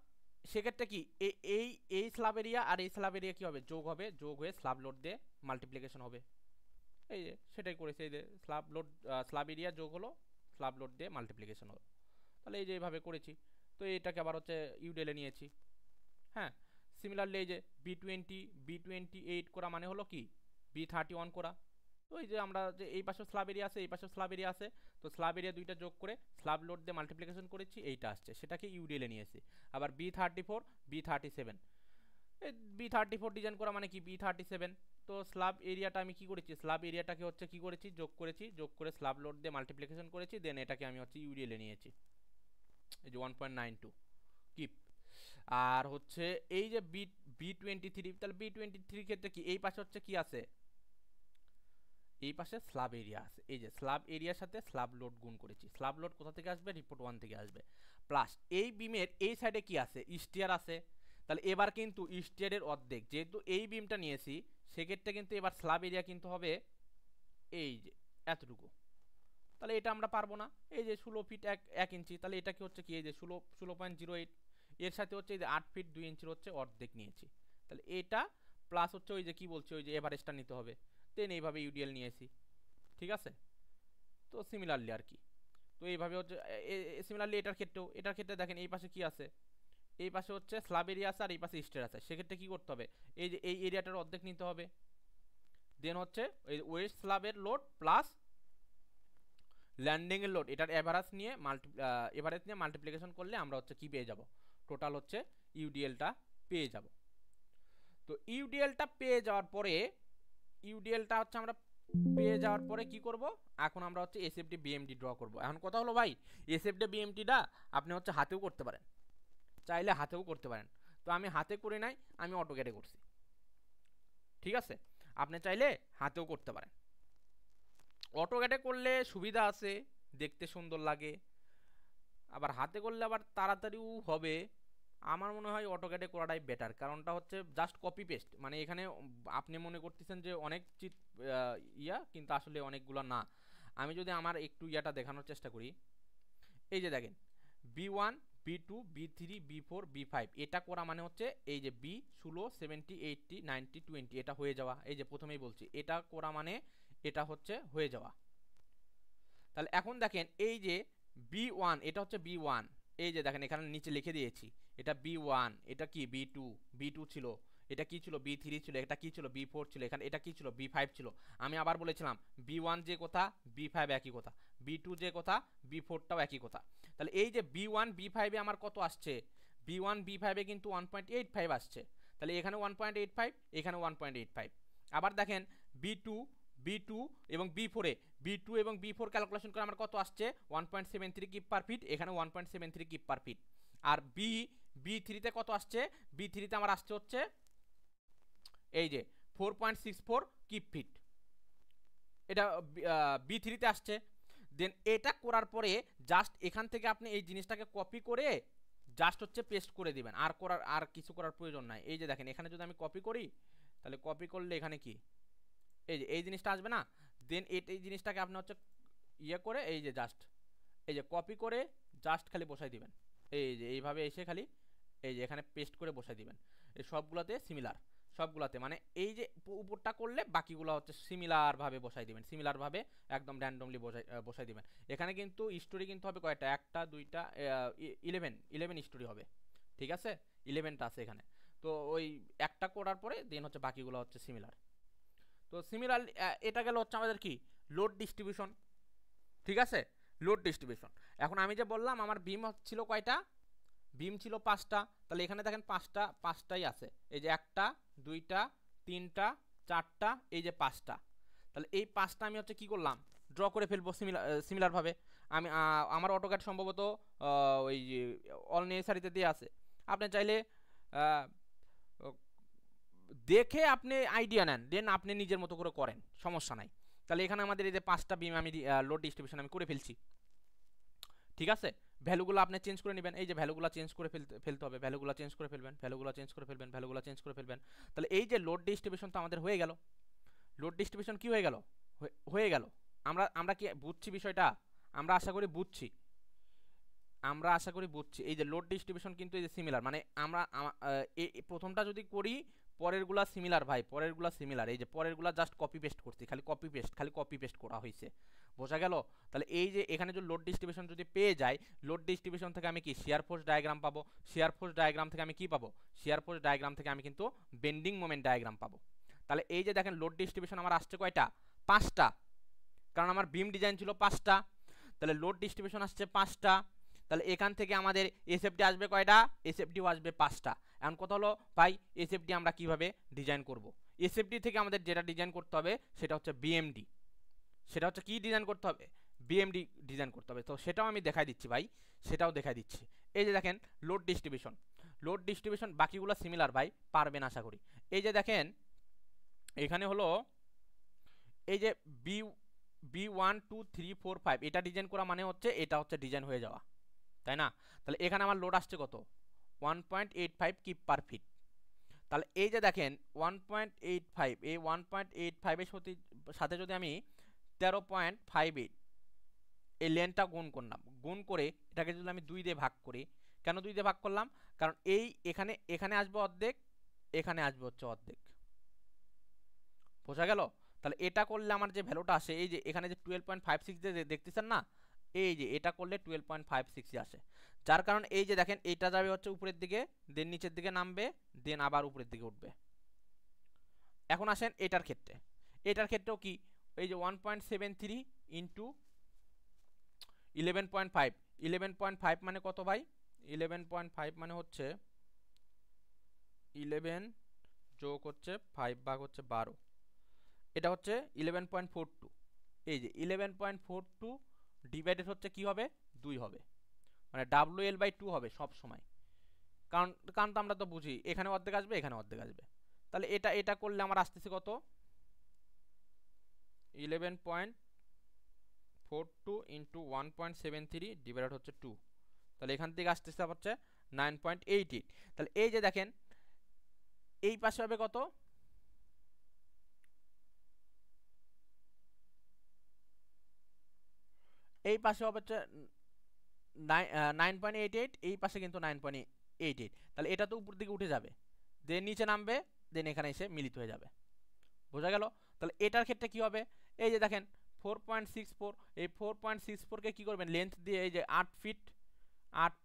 সেক্ষেত্রে কি এই এই স্ল্যাব এরিয়া আর এই স্ল্যাব এরিয়া কি হবে, যোগ হবে, যোগ হয়ে স্ল্যাব লোড দিয়ে মাল্টিপ্লিকেশন হবে। এই যে সেটাই করেছে, এই যে স্ল্যাব এরিয়া যোগ হলো, স্ল্যাব লোড দিয়ে মাল্টিপ্লিকেশন হলো। তাহলে এই যে এইভাবে করেছি। তো এটাকে আবার হচ্ছে ইউডেলে নিয়েছি। হ্যাঁ, সিমিলারলি এই যে B28 করা মানে হলো কি B31 করা। তো এই যে আমরা যে এই পাশে স্ল্যাব এরিয়া আছে, এই পাশে স্ল্যাব এরিয়া আছে, তো স্ল্যাব এরিয়া দুইটা যোগ করে স্ল্যাব লোড দিয়ে মাল্টিপ্লিকেশন করেছি, এইটা আসছে, সেটাকে ইউডিএলে নিয়েছি। আবার B34, B37, এই B34 ডিজাইন করা মানে কি B37। তো স্ল্যাব এরিয়াটা আমি কি করেছি, স্ল্যাব এরিয়াটাকে হচ্ছে কি করেছি, যোগ করেছি, যোগ করে স্ল্যাব লোড দিয়ে মাল্টিপ্লিকেশন করেছি, দেন এটাকে আমি হচ্ছে ইউডিএলে নিয়েছি, এই যে 1.92 কিপ। আর হচ্ছে এই যে B23, তাহলে B23 ক্ষেত্রে কি এই পাশে হচ্ছে কি আছে, এই পাশে স্ল্যাব এরিয়া আছে, এই যে স্ল্যাব এরিয়ার সাথে স্ল্যাব লোড গুণ করেছি। স্ল্যাব লোড কোথা থেকে আসবে, রিপোর্ট 1 থেকে আসবে। প্লাস এই বিমের এই সাইডে কি আছে, স্টিয়ার আছে। তাহলে এবার কিন্তু স্টিয়ারের অর্ধেক, যেহেতু এই বিমটা নিয়েছি, সেক্ষেত্রে কিন্তু এবার স্ল্যাব এরিয়া কিন্তু হবে এই যে এতটুকু। তাহলে এটা আমরা পারবো না, এই যে 16 ফিট 1 ইঞ্চি, তাহলে এটা কি হচ্ছে কি, এই যে 16.08, এর সাথে হচ্ছে এই যে 8 ফিট 2 ইঞ্চির হচ্ছে অর্ধেক নিয়েছি। তাহলে এটা প্লাস হচ্ছে ওই যে কি বলছে, ওই যে এভারেজটা নিতে হবে, দেন এইভাবে ইউডিএল নিয়েছি, ঠিক আছে। তো সিমিলারলি আর কি, তো এইভাবে হচ্ছে সিমিলারলি এটার ক্ষেত্রে দেখেন এই পাশে কি আছে, এই পাশে হচ্ছে স্ল্যাব এরিয়া আছে আর এই পাশে স্টেয়ার আছে। সেক্ষেত্রে কি করতে হবে, এই যে এই এরিয়াটার অর্ধেক নিতে হবে, দেন হচ্ছে ওই ওয়েস্ট স্ল্যাবের লোড প্লাস ল্যান্ডিং এর লোড, এটার এভারেজ নিয়ে মাল্টিপ্লিকেশন করলে আমরা হচ্ছে কি পেয়ে যাব, টোটাল হচ্ছে ইউডিএলটা পেয়ে যাব। তো ইউডিএলটা পেয়ে যাওয়ার পরে কি করব, এখন আমরা হচ্ছে এসএফডি বিএমডি ড্র করব। এখন কথা হলো ভাই, এসএফডি বিএমডিটা আপনি হচ্ছে হাতেও করতে পারেন, চাইলে হাতেও করতে পারেন। তো আমি হাতে করে নাই, আমি অটোক্যাডে করছি। ঠিক আছে, আপনি চাইলে হাতেও করতে পারেন। অটোক্যাডে করলে সুবিধা আছে, দেখতে সুন্দর লাগে, আবার হাতে করলে আবার তাড়াতাড়িও হবে। আমার মনে হয় অটোক্যাডে করাটাই বেটার। কারণটা হচ্ছে জাস্ট কপি পেস্ট, মানে এখানে আপনি মনে করতেছেন যে অনেক কিন্তু আসলে অনেকগুলো না। আমি যদি আমার একটু ইয়াটা দেখানোর চেষ্টা করি, এই যে দেখেন B1 B2 B3 B4 B5, এটা করা মানে হচ্ছে এই যে B 16 70 80 90 20 এটা হয়ে যাওয়া। এই যে প্রথমেই বলছি এটা করা মানে এটা হচ্ছে হয়ে যাওয়া। তাহলে এখন দেখেন এই যে B1 এটা হচ্ছে B1, এই যে দেখেন এখানে নিচে লিখে দিয়েছি এটা B1, এটা কি B2, B2 ছিল, এটা কি ছিল B3 ছিল, এটা কি ছিল B4 ছিল, এখানে এটা কি ছিল B5 ছিল। আমি আবার বলেছিলাম B1 যে কথা B5 একই কথা, B2 যে কথা B4টাও একই কথা। তাহলে এই যে B1 B5 এ আমার কত আসছে, B1 B5 এ কিন্তু 1.85 আসছে। তাহলে এখানে 1.85, এখানে 1.85। আবার দেখেন B2 B2 এবং B4 এ B2 এবং B4 ক্যালকুলেশন করে আমার কত আসছে 1.73 কিপ পার ফিট, এখানে 1.73 কিপ পার ফিট। আর B3 তে কত আসছে, B3 তে আমার আসছে হচ্ছে এই যে 4.64 কিপ ফিট, এটা B3 তে আসছে। দেন এটা করার পরে জাস্ট এখান থেকে আপনি এই জিনিসটাকে কপি করে জাস্ট হচ্ছে পেস্ট করে দিবেন, আর কিছু করার প্রয়োজন নাই। এই যে দেখেন এখানে যদি আমি কপি করি, তাহলে কপি করলে এখানে কি এই যে এই জিনিসটা আসবে না। দেন এই জিনিসটাকে আপনি হচ্ছে ইয়ে করে এই যে জাস্ট এই যে কপি করে জাস্ট খালি বসাই দিবেন, এই যে এইভাবে এসে খালি এই যে এখানে পেস্ট করে বসাই দিবেন। এই সবগুলোতে সিমিলার, সবগুলোতে মানে এই যে উপরটা করলে বাকিগুলো হচ্ছে সিমিলারভাবে বসাই দিবেন, সিমিলারভাবে একদম র্যান্ডমলি বসাই দিবেন। এখানে কিন্তু স্টোরি কিন্তু হবে কয়টা, একটা দুইটা 11 স্টোরি হবে। ঠিক আছে, 11টা আছে এখানে। তো ওই একটা করার পরে দেন হচ্ছে বাকিগুলো হচ্ছে সিমিলার। তো সিমিলার এটা গেল হচ্ছে আমাদের কি লোড ডিস্ট্রিবিউশন। ঠিক আছে, লোড ডিস্ট্রিবিউশন। এখন আমি যে বললাম আমার বিম ছিল কয়টা, বিম ছিল 5টা। তাহলে এখানে দেখেন পাঁচটাই আছে, এই যে একটা দুইটা তিনটা চারটা, এই যে 5টা। তাহলে এই 5টা আমি হচ্ছে কি করলাম, ড্র করে ফেলবো সিমিলারভাবে। আমি আমার অটোক্যাড সম্ভবত ওই অল নেসারিতে দিয়ে আছে, আপনি চাইলে দেখে আপনি আইডিয়া নেন, দেন আপনি নিজের মতো করে করেন, সমস্যা নাই। তাহলে এখানে আমাদের এই যে 5টা বিম আমি লোড ডিস্ট্রিবিউশন আমি করে ফেলছি। ঠিক আছে, ভ্যালুগুলো আপনি চেঞ্জ করে নেবেন, এই যে ভ্যালুগুলো চেঞ্জ করে ফেলতে হবে, ভ্যালুগুলো চেঞ্জ করে ফেলবেন, ভ্যালুগুলো চেঞ্জ করে ফেলবেন, ভ্যালুগুলো চেঞ্জ করে ফেলবেন। তাহলে এই যে লোড ডিস্ট্রিবিউশন তো আমাদের হয়ে গেল। লোড ডিস্ট্রিবিউশন কি হয়ে গেল, হয়ে গেল। আমরা কি বুঝছি বিষয়টা, আমরা আশা করি বুঝছি, আমরা আশা করি বুঝছি। এই যে লোড ডিস্ট্রিবিউশন কিন্তু এই যে সিমিলার, মানে আমরা প্রথমটা যদি করি পরেরগুলা সিমিলার ভাই, পরেরগুলা সিমিলার, এই যে পরেরগুলা জাস্ট কপি পেস্ট করছি, খালি কপি পেস্ট করা হয়েছে, বোঝা গেল। তাহলে এই যে এখানে যদি লোড ডিস্ট্রিবিউশন যদি পেয়ে যাই, লোড ডিস্ট্রিবিউশন থেকে আমি কি শিয়ার ফোর্স ডায়াগ্রাম পাবো, শিয়ার ফোর্স ডায়াগ্রাম থেকে আমি কি পাবো, শিয়ার ফোর্স ডায়াগ্রাম থেকে আমি কিন্তু বেন্ডিং মোমেন্ট ডায়াগ্রাম পাবো। তাহলে এই যে দেখেন লোড ডিস্ট্রিবিউশন আমার আসছে কয়টা, 5টা, কারণ আমার বিম ডিজাইন ছিল 5টা। তাহলে লোড ডিস্ট্রিবিউশন আসছে 5টা। তাহলে এখান থেকে আমাদের এসএফডি আসবে কয়টা, এসএফডিও আসবে 5টা। এখন কথা হলো ভাই এসএফডি আমরা কিভাবে ডিজাইন করব, এসএফডি থেকে আমাদের যেটা ডিজাইন করতে হবে সেটা হচ্ছে বিএমডি, সেটা হচ্ছে কি ডিজাইন করতে হবে, বিএমডি ডিজাইন করতে হবে। তো সেটাও আমি দেখাই দিচ্ছি ভাই, সেটাও দেখাই দিচ্ছি। এই যে দেখেন লোড ডিস্ট্রিবিউশন, লোড ডিস্ট্রিবিউশন বাকিগুলো সিমিলার ভাই, পারবেন আশা করি। এই যে দেখেন এখানে হলো এই যে B1 2 3 4 5 এটা ডিজাইন করা মানে হচ্ছে এটা হচ্ছে ডিজাইন হয়ে যাওয়া, তাই না। তাহলে এখানে আমার লোড আসছে কত, 1.85 কিপ পার ফিট। তাহলে এই যে দেখেন 1.85, এই 1.85 এর সাথে যদি আমি 13.58 এই লেনটা গুণ করলাম, গুণ করে এটাকে যদি আমি 2 দিয়ে ভাগ করি, কেন 2 দিয়ে ভাগ করলাম, কারণ এই এখানে আসবে অর্ধেক, এখানে আসবে হচ্ছে অর্ধেক, বোঝা গেল। তাহলে এটা করলে আমার যে ভ্যালুটা আসে, এই যে এখানে যে 12.56 যে দেখতেছেন না, এই যে এটা করলে 12.56 আসে। যার কারণ এই যে দেখেন এইটা যাবে হচ্ছে উপরের দিকে, দেন নিচের দিকে নামবে, দেন আবার উপরের দিকে উঠবে। এখন আসেন এটার ক্ষেত্রে, এটার ক্ষেত্রেও কি এই যে 1.73 ইন্টু 11.5, 11.5 মানে কত ভাই, 11.5 মানে হচ্ছে 11 যোগ হচ্ছে 5 ভাগ হচ্ছে 12, এটা হচ্ছে 11.42। এই যে 11.42 ডিভাইডেড হচ্ছে কি হবে, 2 হবে, মানে WL/2 হবে সব সময়। কারণ কারণ তো আমরা তো বুঝি এখানে অর্ধেক আসবে, এখানে অর্ধেক আসবে। তাহলে এটা এটা করলে আমার আসতেছে কত, 11.42 ইন্টু 1.73 ডিভাইডেড হচ্ছে 2। তাহলে এখান থেকে আসতেছে হচ্ছে 9.88। তাহলে এই যে দেখেন এই পাশে হবে কত, এই পাশে হবে হচ্ছে 9.88, এই পাশে কিন্তু 9.88। তাহলে এটা তো উপর দিকে উঠে যাবে, দেন নিচে নামবে, দেন এখানে এসে মিলিত হয়ে যাবে। বোঝা গেল? তাহলে এটার ক্ষেত্রে কি হবে, এই যে দেখেন 4.64, এই 4.64কে কি করবেন, লেন্থ দিয়ে এই যে 8 ফিট 8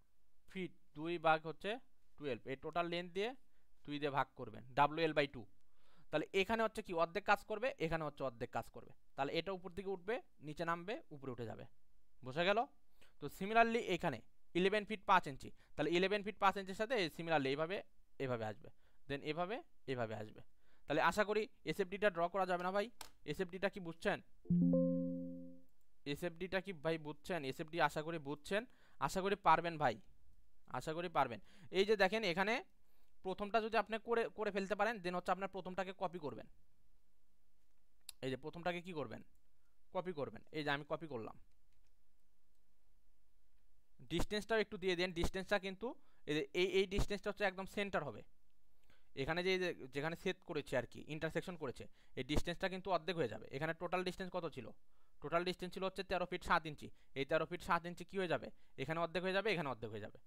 ফিট 2 ভাগ হচ্ছে 12, এই টোটাল লেন্থ দিয়ে 2 দিয়ে ভাগ করবেন, WL/2। তাহলে এখানে হচ্ছে কি অর্ধেক কাজ করবে, এখানে হচ্ছে অর্ধেক কাজ করবে। তাহলে এটা উপর দিকে উঠবে, নিচে নামবে, উপরে উঠে যাবে। বোঝা গেল? তো সিমিলারলি এখানে 11 ফিট 5 ইঞ্চি, তাহলে 11 ফিট 5 ইঞ্চির সাথে সিমিলারলি এইভাবে এভাবে আসবে, দেন এভাবে এভাবে আসবে। তাহলে আশা করি এসএফডিটা ড্র করা যাবে না ভাই? এসএফডিটা কি বুঝছেন? এসএফডিটা কি ভাই বুঝছেন? এসএফডি আশা করি বুঝছেন, আশা করি পারবেন ভাই, আশা করি পারবেন। এই যে দেখেন এখানে প্রথমটা যদি আপনি করে করে ফেলতে পারেন, দেন হচ্ছে আপনার প্রথমটাকে কপি করবেন। এই যে প্রথমটাকে কি করবেন, কপি করবেন। এই যে আমি কপি করলাম, ডিস্টেন্সটাও একটু দিয়ে দেন। ডিস্টেন্সটা কিন্তু এই ডিস্টেন্সটা হচ্ছে একদম সেন্টার হবে। এখানে যে যেখানে সেট করেছে আর কি, ইন্টারসেকশন করেছে, এই ডিস্টেন্সটা কিন্তু অর্ধেক হয়ে যাবে। এখানে টোটাল ডিস্টেন্স কত ছিল, টোটাল ডিস্টেন্স ছিল হচ্ছে 13 ফিট 7 ইঞ্চি। এই 13 ফিট 7 ইঞ্চি কি হয়ে যাবে, এখানে অর্ধেক হয়ে যাবে, এখানে অর্ধেক হয়ে যাবে।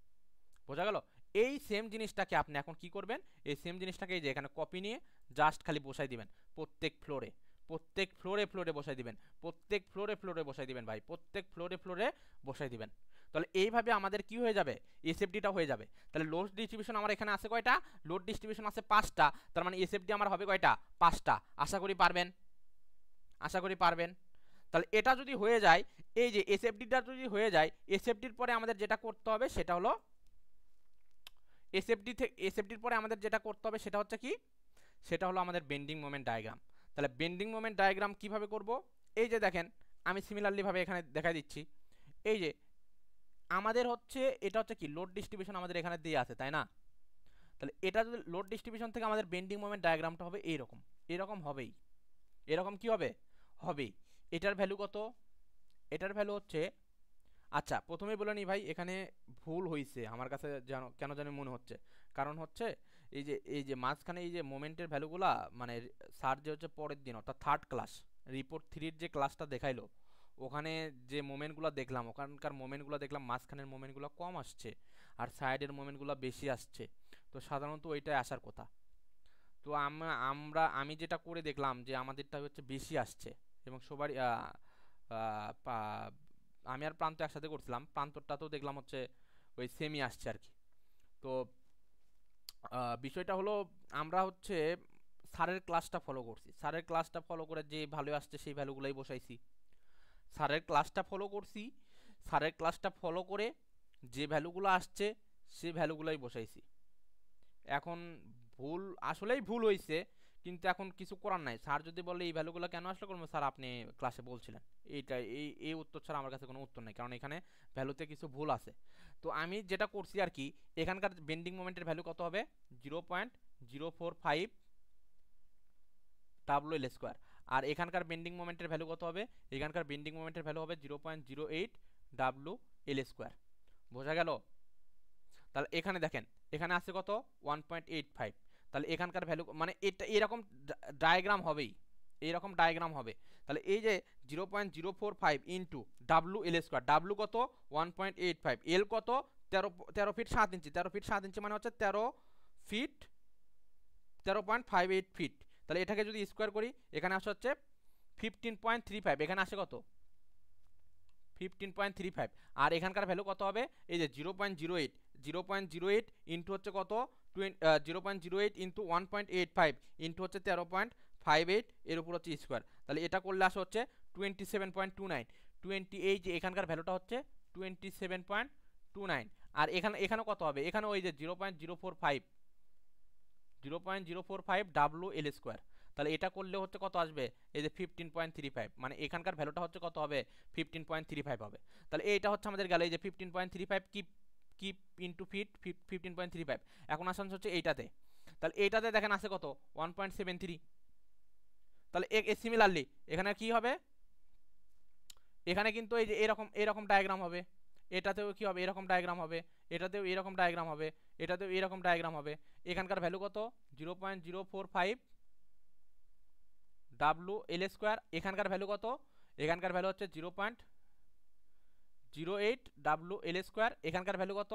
বোঝা গেল? এই সেম জিনিসটাকে আপনি এখন কি করবেন, এই সেম জিনিসটাকে এই যে এখানে কপি নিয়ে জাস্ট খালি বসাই দিবেন প্রত্যেক ফ্লোরে, প্রত্যেক ফ্লোরে ফ্লোরে বসাই দিবেন, প্রত্যেক ফ্লোরে ফ্লোরে বসাই দিবেন ভাই, প্রত্যেক ফ্লোরে ফ্লোরে বসাই দিবেন। তাহলে এইভাবে আমাদের কি হয়ে যাবে, এসএফডিটা হয়ে যাবে। তাহলে লোড ডিস্ট্রিবিউশন আমার এখানে আছে কয়টা, লোড ডিস্ট্রিবিউশন আছে 5টা, তার মানে এসএফডি আমার হবে কয়টা, 5টা। আশা করি পারবেন, আশা করি পারবেন। তাহলে এটা যদি হয়ে যায়, এই যে এসএফডিটা যদি হয়ে যায়, এসএফডির পরে আমাদের যেটা করতে হবে সেটা হলো, এসএফডির পরে আমাদের যেটা করতে হবে সেটা হচ্ছে কি, সেটা হলো আমাদের বেন্ডিং মোমেন্ট ডায়াগ্রাম। তাহলে বেন্ডিং মোমেন্ট ডায়াগ্রাম কিভাবে করব, এই যে দেখেন আমি সিমিলারলি ভাবে এখানে দেখাই দিচ্ছি। এই যে আমাদের হচ্ছে এটা হচ্ছে কি লোড ডিস্ট্রিবিউশন আমাদের এখানে দিয়ে আছে, তাই না? তাহলে এটা যদি লোড ডিস্ট্রিবিউশন থেকে আমাদের বেন্ডিং মোমেন্ট ডায়াগ্রামটা হবে এইরকম, এরকম হবেই, এরকম কি হবে, হবেই। এটার ভ্যালু কত, এটার ভ্যালু হচ্ছে, আচ্ছা প্রথমেই বলে নিই ভাই, এখানে ভুল হয়েছে আমার কাছে কেন জানি মনে হচ্ছে। কারণ হচ্ছে এই যে মাঝখানে এই যে মোমেন্টের ভ্যালুগুলা, মানে স্যার যে হচ্ছে পরের দিন অর্থাৎ 3rd ক্লাস রিপোর্ট 3-র যে ক্লাসটা দেখাইলো, ওখানে যে মোমেন্টগুলো দেখলাম, ওখানকার মোমেন্টগুলো দেখলাম মাঝখানের মোমেন্টগুলো কম আসছে আর সাইডের মোমেন্টগুলো বেশি আসছে। তো সাধারণত ওইটাই আসার কথা। তো আমি যেটা করে দেখলাম যে আমাদেরটা হচ্ছে বেশি আসছে, এবং সবারই আমি আর প্রান্ত একসাথে করছিলাম, প্রান্তরটাতেও দেখলাম হচ্ছে ওই সেমই আসছে আর কি। তো বিষয়টা হলো আমরা হচ্ছে স্যারের ক্লাসটা ফলো করছি, স্যারের ক্লাসটা ফলো করে যে ভ্যালু আসছে সেই ভ্যালুগুলোই বসাইছি। স্যারের ক্লাসটা ফলো করছি, স্যারের ক্লাসটা ফলো করে যে ভ্যালুগুলো আসছে সেই ভ্যালুগুলোই বসাইছি। এখন ভুল আসলেই ভুল হয়েছে, কিন্তু এখন কিছু করার নাই। স্যার যদি বলে এই ভ্যালুগুলো কেন আসলে, করবো স্যার আপনি ক্লাসে বলছিলেন এইটা, এই উত্তর ছাড়া আমার কাছে কোনো উত্তর নেই, কারণ এখানে ভ্যালুতে কিছু ভুল আছে। তো আমি যেটা করছি আর কি, এখানকার বেন্ডিং মোমেন্টের ভ্যালু কত হবে, 0.045 WL²। আর এখানকার বেন্ডিং মোমেন্টের ভ্যালু কত হবে, এখানকার বেন্ডিং মোমেন্টের ভ্যালু হবে 0.08 WL²। বোঝা গেল? তাহলে এখানে দেখেন এখানে আছে কত, 1.85। তাহলে এখানকার ভ্যালু মানে এটা এরকম ডায়াগ্রাম হবেই, এইরকম ডায়াগ্রাম হবে। তাহলে এই যে 0.045 ইন্টু WL², ডাব্লু কত 1.85, এল কত 13 ফিট 7 ইঞ্চি, 13 ফিট 7 ইঞ্চি মানে হচ্ছে 13 ফিট 13.58 ফিট। তাহলে এটাকে যদি স্কোয়ার করি, এখানে আসে হচ্ছে 15.35, এখানে আসে কত 15.35। আর এখানকার ভ্যালু কত হবে, এই যে 0.08 ইন্টু হচ্ছে কত 0.08 ইন্টু 1.85 ইন্টু হচ্ছে 13.58, এর উপর হচ্ছে স্কোয়ার। তাহলে এটা করলে আসে হচ্ছে 27.29। 28 যে এখানকার ভ্যালুটা হচ্ছে 27.29। আর এখানে কত হবে, এখানে ওই যে 0.045 WL²। তাহলে এটা করলে হচ্ছে কত আসবে, এই যে 15.35, মানে এখানকার ভ্যালুটা হচ্ছে কত হবে 15.35 হবে। তাহলে এইটা হচ্ছে আমাদের গেল, এই যে 15.35 কি কিপ ইন্টু ফিট 15.35। এখন আসেন হচ্ছে এইটাতে, তাহলে এইটাতে দেখেন আছে কত 1.73। তাহলে সিমিলারলি এখানে কি হবে, এখানে কিন্তু এই যে এরকম এরকম ডায়াগ্রাম হবে, এটাতেও কি হবে এরকম ডায়াগ্রাম হবে, এটাতেও এরকম ডায়াগ্রাম হবে, এটাতেও এরকম ডায়াগ্রাম হবে। এখানকার ভ্যালু কত 0.045 ডাব্লু এল স্কোয়ার, এখানকার ভ্যালু কত, এখানকার ভ্যালু হচ্ছে 0.08 ডাব্লু এল স্কোয়ার, এখানকার ভ্যালু কত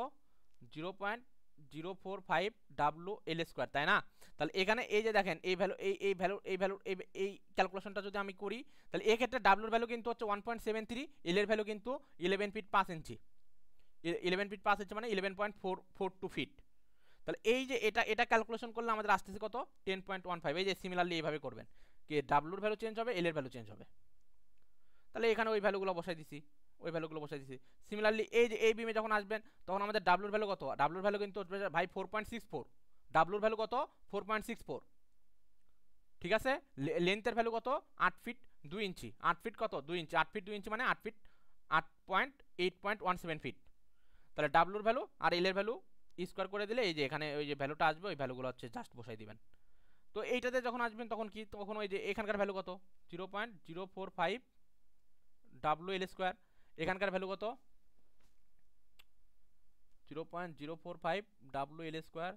0.045 ডাব্লু এল স্কোয়ার, তাই না? তাহলে এখানে এই যে দেখেন এই ভ্যালু এই ভ্যালু এই ভ্যালু এই ক্যালকুলেশনটা যদি আমি করি, তাহলে এই ক্ষেত্রে ডাব্লুর ভ্যালু কিন্তু হচ্ছে 1.73, এল এর ভ্যালু কিন্তু 11 ফিট 5 ইঞ্চি, 11 ফিট 5 ইঞ্চি মানে 11.442 ফিট। তাহলে এই যে এটা ক্যালকুলেশন করলে আমাদের আসতেছে কত 10.15। এই যে সিমিলারলি এইভাবে করবেন, কি ডাব্লুর ভ্যালু চেঞ্জ হবে, এল এর ভ্যালু চেঞ্জ হবে। তাহলে এখানে ওই ভ্যালুগুলো বসাই দিছি, ওই ভ্যালুগুলো বসাই দিছি। সিমিলারলি এই যে এই বিমে যখন আসবেন তখন আমাদের ডাব্লুর ভ্যালু কত, ডাব্লুর ভ্যালু কিন্তু ভাই 4.64, ডাব্লুর ভ্যালু কত 4.64, ঠিক আছে। লেন্থের ভ্যালু কত 8 ফিট 2 ইঞ্চি, 8 ফিট কত 2 ইঞ্চি, 8 ফিট 2 ইঞ্চি মানে 8 ফিট 8.17 ফিট। তাহলে ডাব্লুর ভ্যালু আর এল এর ভ্যালু স্কোয়ার করে দিলে এই যে এখানে ওই যে ভ্যালুটা আসবে ওই ভ্যালুগুলো হচ্ছে জাস্ট বসাই দিবেন। তো এইটাতে যখন আসবেন তখন কি, তখন ওই যে এখানকার ভ্যালু কত 0.045 ডাব্লু এল স্কোয়ার, এখানকার ভ্যালু কত 0.045 ডাব্লু এল স্কোয়ার,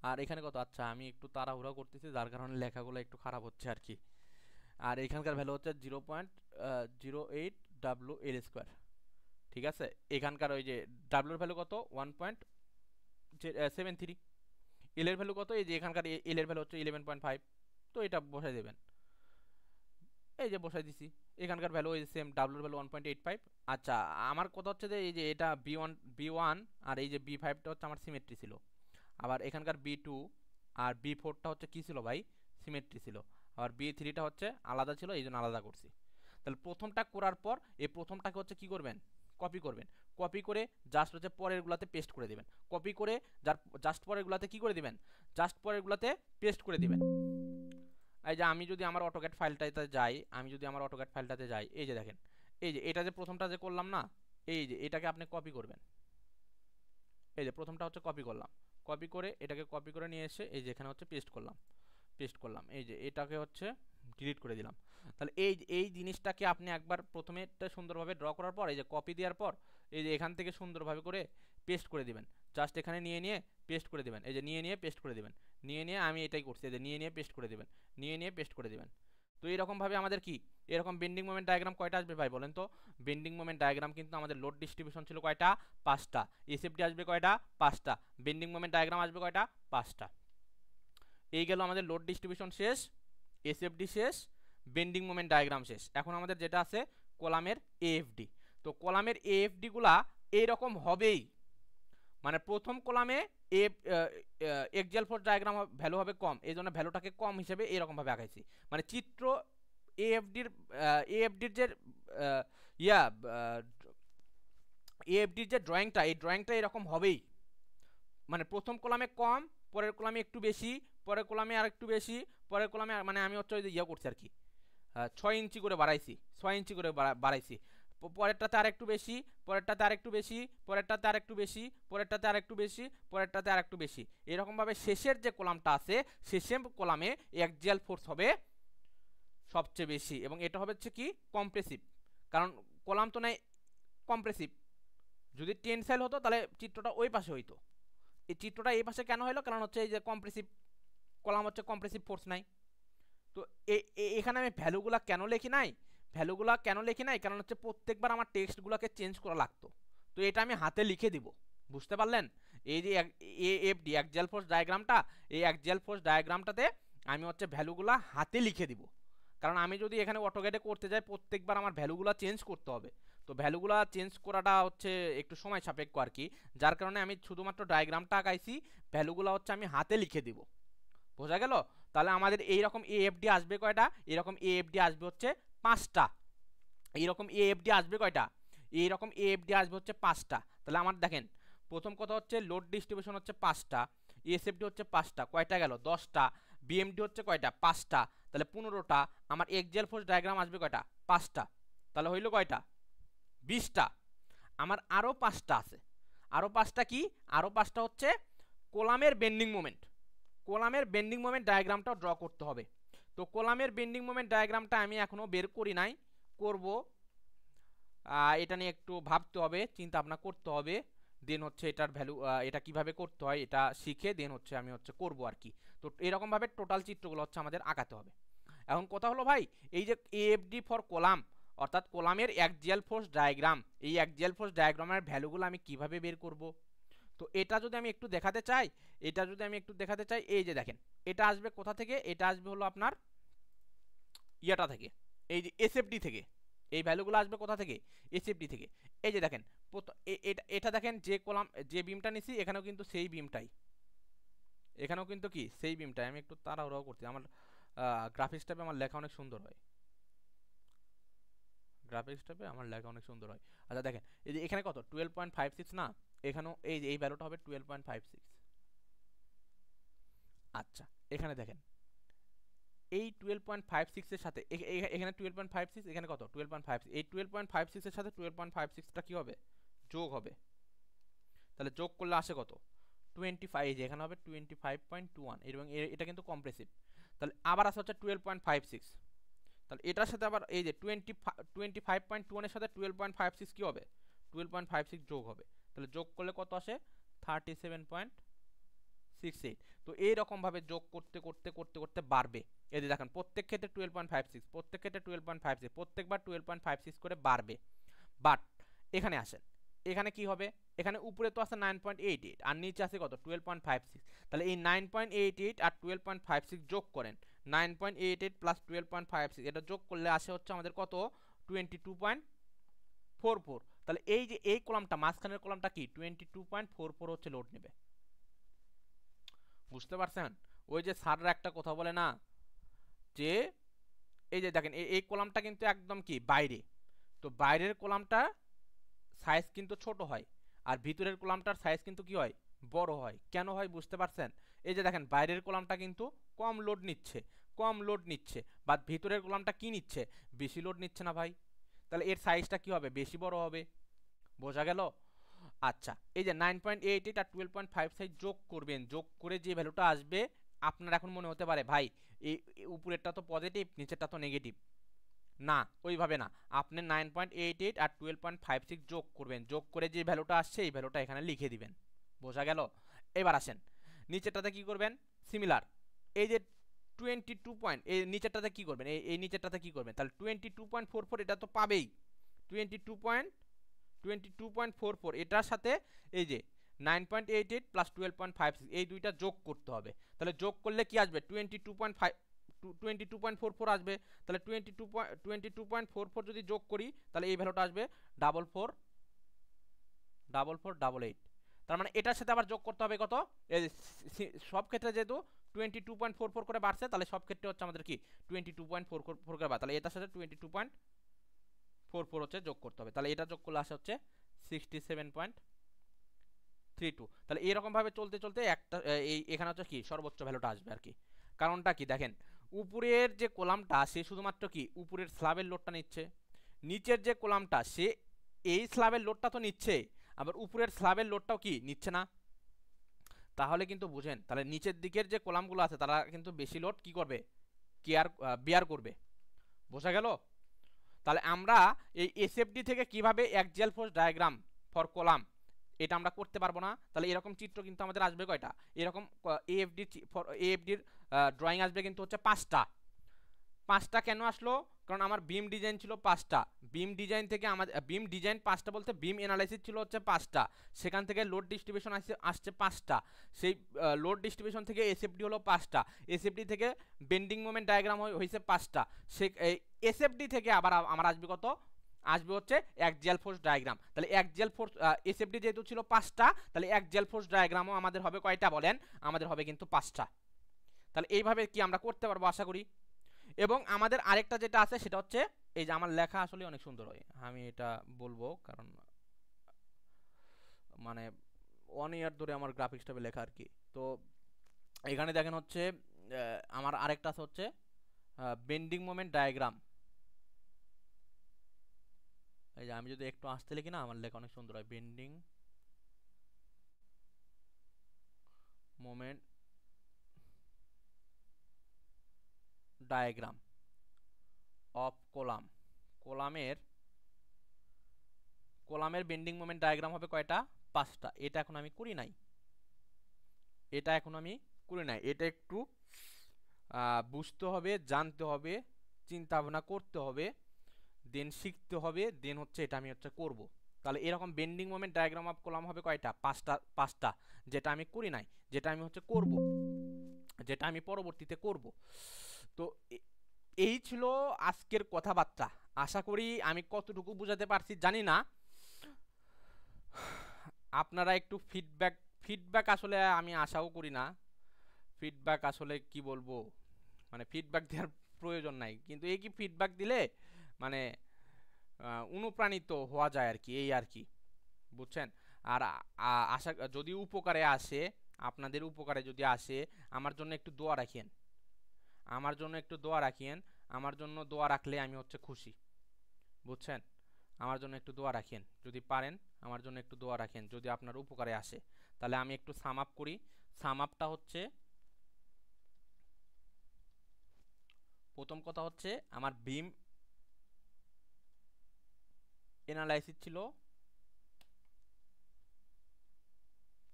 আর এখানে কত, আচ্ছা আমি একটু তাড়াহুড়া করতেছি যার কারণে লেখাগুলো একটু খারাপ হচ্ছে আর কি। আর এখানকার ভ্যালু হচ্ছে 0.08 ডাব্লু এল স্কোয়ার, ঠিক আছে। এখানকার ওই যে ডাব্লুর ভ্যালু কত 1.73, এল এর ভ্যালু কত, এই যে এখানকার এল এর ভ্যালু হচ্ছে 11.5, তো এটা বসাই দেবেন, এই যে বসাই দিছি। এখানকার ভ্যালু ওই সেম, ডাব্লুর ভ্যালু 1.85। আচ্ছা আমার কথা হচ্ছে যে এই যে এটা বি ওয়ান আর এই যে বি5টা হচ্ছে আমার সিমেট্রি ছিল, আবার এখানকার বি2 আর বি4টা হচ্ছে কি ছিল ভাই সিমেট্রি ছিল, আবার বি3টা হচ্ছে আলাদা ছিল, এই জন্য আলাদা করছি। তাহলে প্রথমটা করার পর এই প্রথমটাকে হচ্ছে কি করবেন, কপি করবেন, কপি করে জাস্ট হচ্ছে পরেরগুলোতে পেস্ট করে দিবেন, কপি করে জাস্ট পরেরগুলোতে কি করে দিবেন, জাস্ট পরেরগুলোতে পেস্ট করে দিবেন। এই যে আমি যদি আমার অটোক্যাড ফাইলটাতে যাই, এই যে দেখেন এই যে এটা যে প্রথমটা যে করলাম না, এই যে এটাকে আপনি কপি করবেন, এই যে প্রথমটা হচ্ছে কপি করলাম, কপি করে এটাকে কপি করে নিয়ে এসে এই যে এখানে হচ্ছে পেস্ট করলাম, এই যে এটাকে হচ্ছে ডিলিট করে দিলাম। তাহলে এই জিনিসটাকে আপনি একবার প্রথমে সুন্দরভাবে ড্র করার পর এই যে কপি দেওয়ার পর এই যে এখান থেকে সুন্দরভাবে করে পেস্ট করে দিবেন, জাস্ট এখানে নিয়ে পেস্ট করে দিবেন, এই যে নিয়ে পেস্ট করে দিবেন, নিয়ে আমি এটাই করছি, এই যে নিয়ে পেস্ট করে দিবেন, নিয়ে পেস্ট করে দিবেন। তো এরকমভাবে আমাদের কি এরকম বেন্ডিং মোমেন্ট ডায়াগ্রাম কয়টা আসবে ভাই বলেন তো? বেন্ডিং মোমেন্ট ডায়াগ্রাম কিন্তু আমাদের লোড ডিস্ট্রিবিউশন ছিল কয়টা, 5টা। এসএফডি আসবে কয়টা, 5টা। বেন্ডিং মোমেন্ট ডায়াগ্রাম আসবে কয়টা, 5টা। এই গেল আমাদের লোড ডিস্ট্রিবিউশন শেষ, এসএফডি শেষ, বেন্ডিং মোমেন্ট ডায়াগ্রাম শেষ। এখন আমাদের যেটা আছে কলামের এএফডি। তো কলামের এএফডি গুলা এইরকম হবেই, মানে প্রথম কলামে এক্সিয়াল ফোর্স ডায়াগ্রাম ভ্যালু হবে কম, এই জন্য ভ্যালুটাকে কম হিসেবে এরকমভাবে আঁকাইছি। মানে চিত্র এএফডির যে এএফডির যে ড্রয়িংটা, এই ড্রয়িংটা এরকম হবেই, মানে প্রথম কলামে কম, পরের কলামে একটু বেশি, পরের কলামে আর একটু বেশি, পরের কলামে মানে আমি হচ্ছে ওই যে করছি আর কি, 6 ইঞ্চি করে বাড়াইছি, 6 ইঞ্চি করে বাড়াইছি, পরেরটাতে আর একটু বেশি, পরেরটাতে আর একটু বেশি, পরেরটাতে আর একটু বেশি, পরেরটাতে আর একটু বেশি, পরেরটাতে আর একটু বেশি। এরকমভাবে শেষের যে কলামটা আছে শেষের কলামে অ্যাক্সিয়াল ফোর্স হবে সবচেয়ে বেশি, এবং এটা হবে হচ্ছে কি কম্প্রেসিভ, কারণ কলাম তো নাই কম্প্রেসিভ। যদি টেনসাইল হতো তাহলে চিত্রটা ওই পাশে হইতো, এই চিত্রটা এই পাশে কেন হলো, কারণ হচ্ছে এই যে কম্প্রেসিভ কলাম হচ্ছে কম্প্রেসিভ ফোর্স নাই। তো এখানে আমি ভ্যালুগুলা কেন লিখি নাই, কারণ হচ্ছে প্রত্যেকবার আমার টেক্সটগুলোকে চেঞ্জ করা লাগতো, তো এটা আমি হাতে লিখে দিব, বুঝতে পারলেন? এই যে এএফডি অ্যাক্সিয়াল ফোর্স ডায়াগ্রামটা, এই অ্যাক্সিয়াল ফোর্স ডায়াগ্রামটাতে আমি হচ্ছে ভ্যালুগুলা হাতে লিখে দিব, কারণ আমি যদি এখানে অটোক্যাডে করতে যাই প্রত্যেকবার আমার ভ্যালুগুলা চেঞ্জ করতে হবে, তো ভ্যালুগুলা চেঞ্জ করাটা হচ্ছে একটু সময় সাপেক্ষ আর কি, যার কারণে আমি শুধুমাত্র ডায়াগ্রামটা আঁকাইছি, ভ্যালুগুলা হচ্ছে আমি হাতে লিখে দিব। বোঝা গেল? তাহলে আমাদের এইরকম এএফডি আসবে কয়টা, এরকম এএফডি আসবে হচ্ছে 5টা। এইরকম এএফডি আসবে কয়টা, এইরকম এএফডি আসবে হচ্ছে 5টা। তাহলে আমার দেখেন প্রথম কথা হচ্ছে লোড ডিস্ট্রিবিউশন হচ্ছে 5টা, এসএফডি হচ্ছে 5টা, কয়টা গেল 10টা, বিএমডি হচ্ছে কয়টা 5টা, তাহলে 15টা। আমার এক্সিয়াল ফোর্স ডায়াগ্রাম আসবে কয়টা 5টা, তাহলে হইল কয়টা 20টা। আমার আরও 5টা আছে, আরও 5টা কি, আরও 5টা হচ্ছে কলামের বেন্ডিং মোমেন্ট। কলামের বেন্ডিং মোমেন্ট ডায়াগ্রামটাও ড্র করতে হবে। তো কলামের বেন্ডিং মোমেন্ট ডায়াগ্রামটা আমি এখনও বের করি নাই, করব। এটা নিয়ে একটু ভাবতে হবে, চিন্তা ভাবনা করতে হবে, দেন হচ্ছে এটার ভ্যালু, এটা কিভাবে করতে হয় এটা শিখে দেন হচ্ছে আমি হচ্ছে করবো আর কি। তো এরকমভাবে টোটাল চিত্রগুলো হচ্ছে আমাদের আঁকাতে হবে। এখন কথা হলো ভাই, এই যে এএফডি ফর কলাম অর্থাৎ কলামের অ্যাক্সিয়াল ফোর্স ডায়াগ্রাম, এই অ্যাক্সিয়াল ফোর্স ডায়াগ্রামের ভ্যালুগুলো আমি কিভাবে বের করব। তো এটা যদি আমি একটু দেখাতে চাই, এই যে দেখেন এটা আসবে কোথা থেকে, এটা আসবে হলো আপনার ইয়াটা থেকে, এই যে এসএফডি থেকে। এই ভ্যালুগুলো আসবে কোথা থেকে, এসএফডি থেকে। এই যে দেখেন এটা দেখেন যে কলাম যে বিমটা নিছি এখানেও কিন্তু সেই বিমটাই, এখানেও কিন্তু কি সেই বিমটাই। আমি একটু তাড়াহুড়ো করছি, আমার গ্রাফিক্স ট্যাবে আমার লেখা অনেক সুন্দর হয়, গ্রাফিক্স ট্যাবে আমার লেখা অনেক সুন্দর হয়। আচ্ছা দেখেন এই যে এখানে কত 12.56 না, এখানেও এই যে এই ভ্যালুটা হবে 12.56। আচ্ছা এখানে দেখেন এই 12.56 এর সাথে এখানে 12.56, এখানে কত 12.56, এই 12.56 এর সাথে 12.56টা কি হবে, যোগ হবে। তাহলে যোগ করলে আসে কত 25, এই যে এখানে হবে 25.21, এবং এটা কিন্তু কম্প্রেসিভ। তাহলে আবার আসে হচ্ছে 12.56, তাহলে এটার সাথে আবার এই যে 25.21 এর সাথে 12.56 কি হবে, 12.56 যোগ হবে। তাহলে যোগ করলে কত আসে 37.68। তো এইরকমভাবে যোগ করতে করতে করতে করতে বাড়বে। এই যে দেখেন প্রত্যেক ক্ষেত্রে 12.56, প্রত্যেক ক্ষেত্রে 12.56, প্রত্যেকবার 12.56 করে বাড়বে। বাট এখানে আসেন, এখানে কি হবে, এখানে উপরে তো আছে 9.88 আর নিচে আছে কত 12.56। তাহলে এই 9.88 আর 12.56 যোগ করেন, 9.88 প্লাস 12.56 এটা যোগ করলে আসে হচ্ছে আমাদের কত 22.44। তাহলে এই যে এই কলামটা মাঝখানের কলামটা কি 22.44 হচ্ছে লোড নেবে। বুঝতে পারছেন? ওই যে স্যাররা একটা কথা বলে না, যে এই যে দেখেন এই কলামটা কিন্তু একদম কি বাইরে, তো বাইরের কলামটা সাইজ কিন্তু ছোট হয়, আর ভিতরের কলামটার সাইজ কিন্তু কি হয়, বড় হয়। কেন হয় বুঝতে পারছেন? এই যে দেখেন বাইরের কলামটা কিন্তু কম লোড নিচ্ছে, বাট ভিতরের কলামটা কি নিচ্ছে, বেশি লোড নিচ্ছে না ভাই। তাহলে এর সাইজটা কি হবে, বেশি বড় হবে। বোঝা গেল? আচ্ছা এই যে 9.88 আর 12.56 যোগ করবেন, যোগ করে যে ভ্যালুটা আসবে, আপনার এখন মনে হতে পারে ভাই এই উপরেরটা তো পজিটিভ নিচেরটা তো নেগেটিভ। না, ওইভাবে না, আপনি 9.88 আর 12.56 যোগ করবেন, যোগ করে যে ভ্যালুটা আসছে এই ভ্যালুটা এখানে লিখে দিবেন। বোঝা গেল? এবার আসেন নিচেরটাতে কি করবেন, সিমিলার। এই যে 22 পয়েন্ট, এই নিচেরটাতে কি করবেন, এই নিচেরটাতে কি করবেন, তাহলে 22.44 এটা তো পাবেই, 22.44 এটার সাথে এই যে 9.88 প্লাস 12.56 এই দুইটা যোগ করতে হবে। তাহলে যোগ করলে কি আসবে 22.44 আসবে। তাহলে 22.44 যদি যোগ করি তাহলে এই ভ্যালুটা আসবে 444488। তার মানে এটার সাথে আবার যোগ করতে হবে কত, এই সব ক্ষেত্রে যেহেতু 22.44 করে বাড়ছে, তাহলে সব ক্ষেত্রে হচ্ছে আমাদের কি 22.44 করে বাড়ে, তাহলে এটার সাথে 22.44 হচ্ছে যোগ করতে হবে। তাহলে এটা যোগ করলে আসে হচ্ছে 67.32। তাহলে এরকম ভাবে চলতে চলতে একটা এখানে হচ্ছে কি সর্বোচ্চ ভ্যালুটা আসবে আর কি। কারণটা কি দেখেন, উপরের যে কলামটা সে শুধুমাত্র কি উপরের স্ল্যাবের লোডটা নিচ্ছে, নিচের যে কলামটা সে এই স্ল্যাবের লোডটা তো নিচ্ছে, আবার উপরের স্ল্যাবের লোডটাও কি নিচ্ছে না। তাহলে কিন্তু বুঝেন, তাহলে নিচের দিকের যে কলামগুলো আছে তারা কিন্তু বেশি লোড কি করবে, বিয়ার করবে। বোঝা গেল? তাহলে আমরা এই এসএফডি থেকে কিভাবে axial force diagram for column এটা আমরা করতে পারবো না। তাহলে এরকম চিত্র কিন্তু আমাদের আসবে কয়টা, এরকম এএফডির ড্রয়িং আসবে কিন্তু হচ্ছে 5টা। কেন আসলো, কারণ আমার বিম ডিজাইন ছিল 5টা, বিম ডিজাইন থেকে আমাদের বিম ডিজাইন 5টা বলতে বিম অ্যানালাইসিস ছিল হচ্ছে 5টা, সেখান থেকে লোড ডিস্ট্রিবিউশন আসছে 5টা, সেই লোড ডিস্ট্রিবিউশন থেকে এসএফডি হলো 5টা, এসএফডি থেকে বেন্ডিং মোমেন্ট ডায়াগ্রাম হয়েছে 5টা, সে এসএফডি থেকে আবার আমার আসবে কত, আসবে হচ্ছে অ্যাক্সিয়াল ফোর্স ডায়াগ্রাম। তাহলে অ্যাক্সিয়াল ফোর্স এসএফডি যেহেতু ছিল 5টা, তাহলে অ্যাক্সিয়াল ফোর্স ডায়াগ্রামও আমাদের হবে কয়টা বলেন, আমাদের হবে কিন্তু 5টা। তাহলে এইভাবে কি আমরা করতে পারবো আশা করি। এবং আমাদের আরেকটা যেটা আছে সেটা হচ্ছে এই যে আমার লেখা আসলে অনেক সুন্দর হয়, আমি এটা বলবো কারণ মানে 1 ইয়ার ধরে আমার গ্রাফিক্স ট্যাবে লেখা আর কি। তো এখানে দেখেন হচ্ছে আমার আরেকটা আছে হচ্ছে বেন্ডিং মোমেন্ট ডায়াগ্রাম। এই যে আমি যদি একটু আসতে লিখি না আমার লেখা অনেক সুন্দর হয়, bending moment diagram of column, কলামের বেন্ডিং মোমেন্ট ডায়াগ্রাম হবে কয়টা? 5টা। এটা এখন আমি করি নাই, এটা একটু বুঝতে হবে, জানতে হবে, চিন্তা ভাবনা করতে হবে, দেন শিখতে হবে, দেন হচ্ছে এটা আমি করব। তাহলে এরকম bending moment diagram of column হবে কয়টা? 5টা, যেটা আমি করি নাই, যেটা আমি করব, যেটা আমি পরবর্তীতে করব। তো এই ছিল আজকের কথাবার্তা। আশা করি আমি কতটুকু বুঝাতে পারছি জানি না। আপনারা একটু ফিডব্যাক আসলে আমি আশাও করি না। ফিডব্যাক আসলে কি বলবো, মানে ফিডব্যাক দেওয়ার প্রয়োজন নাই, কিন্তু এই কি ফিডব্যাক দিলে মানে অনুপ্রাণিত হওয়া যায় আর কি, এই আর কি, বুঝছেন? আর আশা যদি উপকারে আসে, আপনাদের উপকারে যদি আসে, আমার জন্য একটু দোয়া রাখেন, আমার জন্য একটু দোয়া রাখেন, আমার জন্য দোয়া রাখলে আমি খুশি, বুঝছেন? আমার জন্য একটু দোয়া রাখেন যদি পারেন, আমার জন্য একটু দোয়া রাখেন যদি আপনার উপকারে আসে। তাহলে আমি একটু সাম আপ করি। সাম আপটা হচ্ছে, প্রথম কথা হচ্ছে আমার বিম এনালাইসিস ছিল,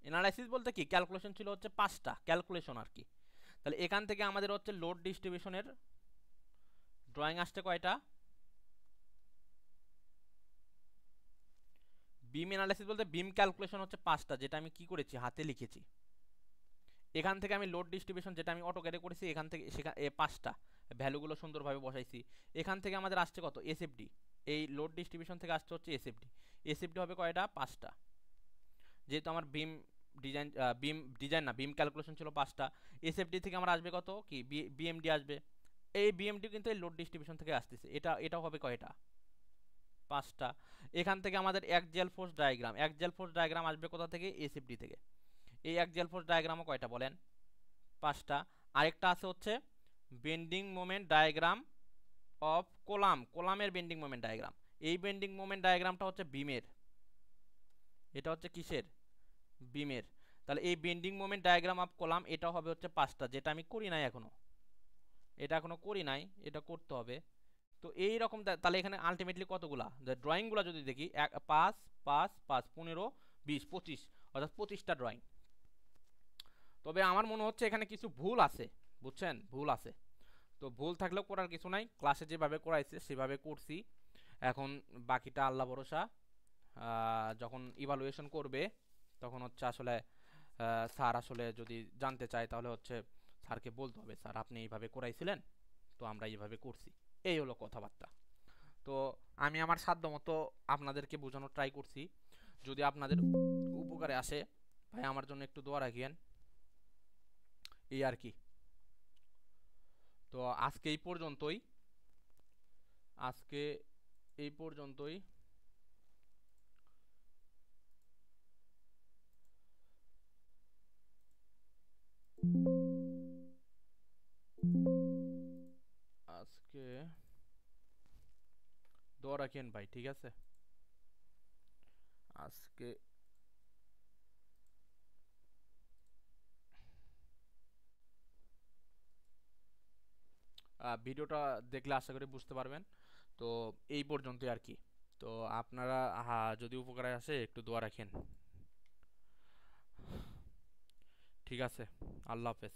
এনালাইসিস বলতে কি ক্যালকুলেশন ছিল 5টা ক্যালকুলেশন আর কি। তাহলে এখান থেকে আমাদের লোড ডিস্ট্রিবিউশনের ড্রয়িং আসছে কয়টা? বিম এনালাইসিস বলতে বিম ক্যালকুলেশন 5টা, যেটা আমি কি করেছি, হাতে লিখেছি। এখান থেকে আমি লোড ডিস্ট্রিবিউশন যেটা আমি অটোক্যাডে করেছি, এখান থেকে 5টা ভ্যালুগুলো সুন্দরভাবে বসাইছি। এখান থেকে আমাদের আসছে কত? এসএফডি। এই লোড ডিস্ট্রিবিউশন থেকে আসছে এসএফডি। এসএফডি হবে কয়টা? 5টা। যেহেতু আমার বিম ক্যালকুলেশন ছিল 5টা, এসএফডি থেকে আমার আসবে কত? কি বিএমডি আসবে। এই বিএমডি কিন্তু এই লোড ডিস্ট্রিবিউশন থেকে আসতেছে, এটাও হবে কয়টা? 5টা। এখান থেকে আমাদের অ্যাক্সিয়াল ফোর্স ডায়াগ্রাম আসবে কোথা থেকে? এসএফডি থেকে। এই অ্যাক্সিয়াল ফোর্স ডায়াগ্রামও কয়টা বলেন? 5টা। আরেকটা আছে বেন্ডিং মোমেন্ট ডায়াগ্রাম অফ কলামের বেন্ডিং মোমেন্ট ডায়াগ্রাম। এই বেন্ডিং মোমেন্ট ডায়াগ্রামটা বিমের, এটা কিসের? বিমের। তাহলে এই bending moment diagram of column এটা হবে 5টা, যেটা আমি করি নাই এখনো, এটা করতে হবে। তো এই রকম, তাহলে এখানে আলটিমেটলি কতগুলা ড্রয়িংগুলো যদি দেখি, 5 5 5 15 20 25, অর্থাৎ 25টা ড্রয়িং। তবে আমার মনে হচ্ছে এখানে কিছু ভুল আছে, বুঝছেন? ভুল আছে। তো ভুল থাকলেও করার কিছু নাই, ক্লাসে যেভাবে করাইছে সেভাবে করছি। এখন বাকিটা আল্লাহ ভরসা। যখন ইভালুয়েশন করবে তখন আসলে স্যার আসলে যদি জানতে চায় তাহলে স্যারকে বলতে হবে, স্যার আপনি এইভাবে করাইছিলেন, তো আমরা এইভাবে করছি। এই হলো কথাবার্তা। তো আমি আমার সাধ্যমতো আপনাদেরকে বোঝানোর ট্রাই করছি। যদি আপনাদের উপকারে আসে, ভাই আমার জন্য একটু দোয়া রাখিয়েন, এই আর কি। তো আজকে এই পর্যন্তই, আজকে এই পর্যন্তই। আজকে দোয়া রাখেন ভাই, ঠিক আছে? আজকে ভিডিওটা দেখলে আশা করি বুঝতে পারবেন। তো এই পর্যন্তই আর কি। তো আপনারা যদি উপকারে আসে একটু দোয়া রাখেন, ঠিক আছে? আল্লাহ হাফেজ।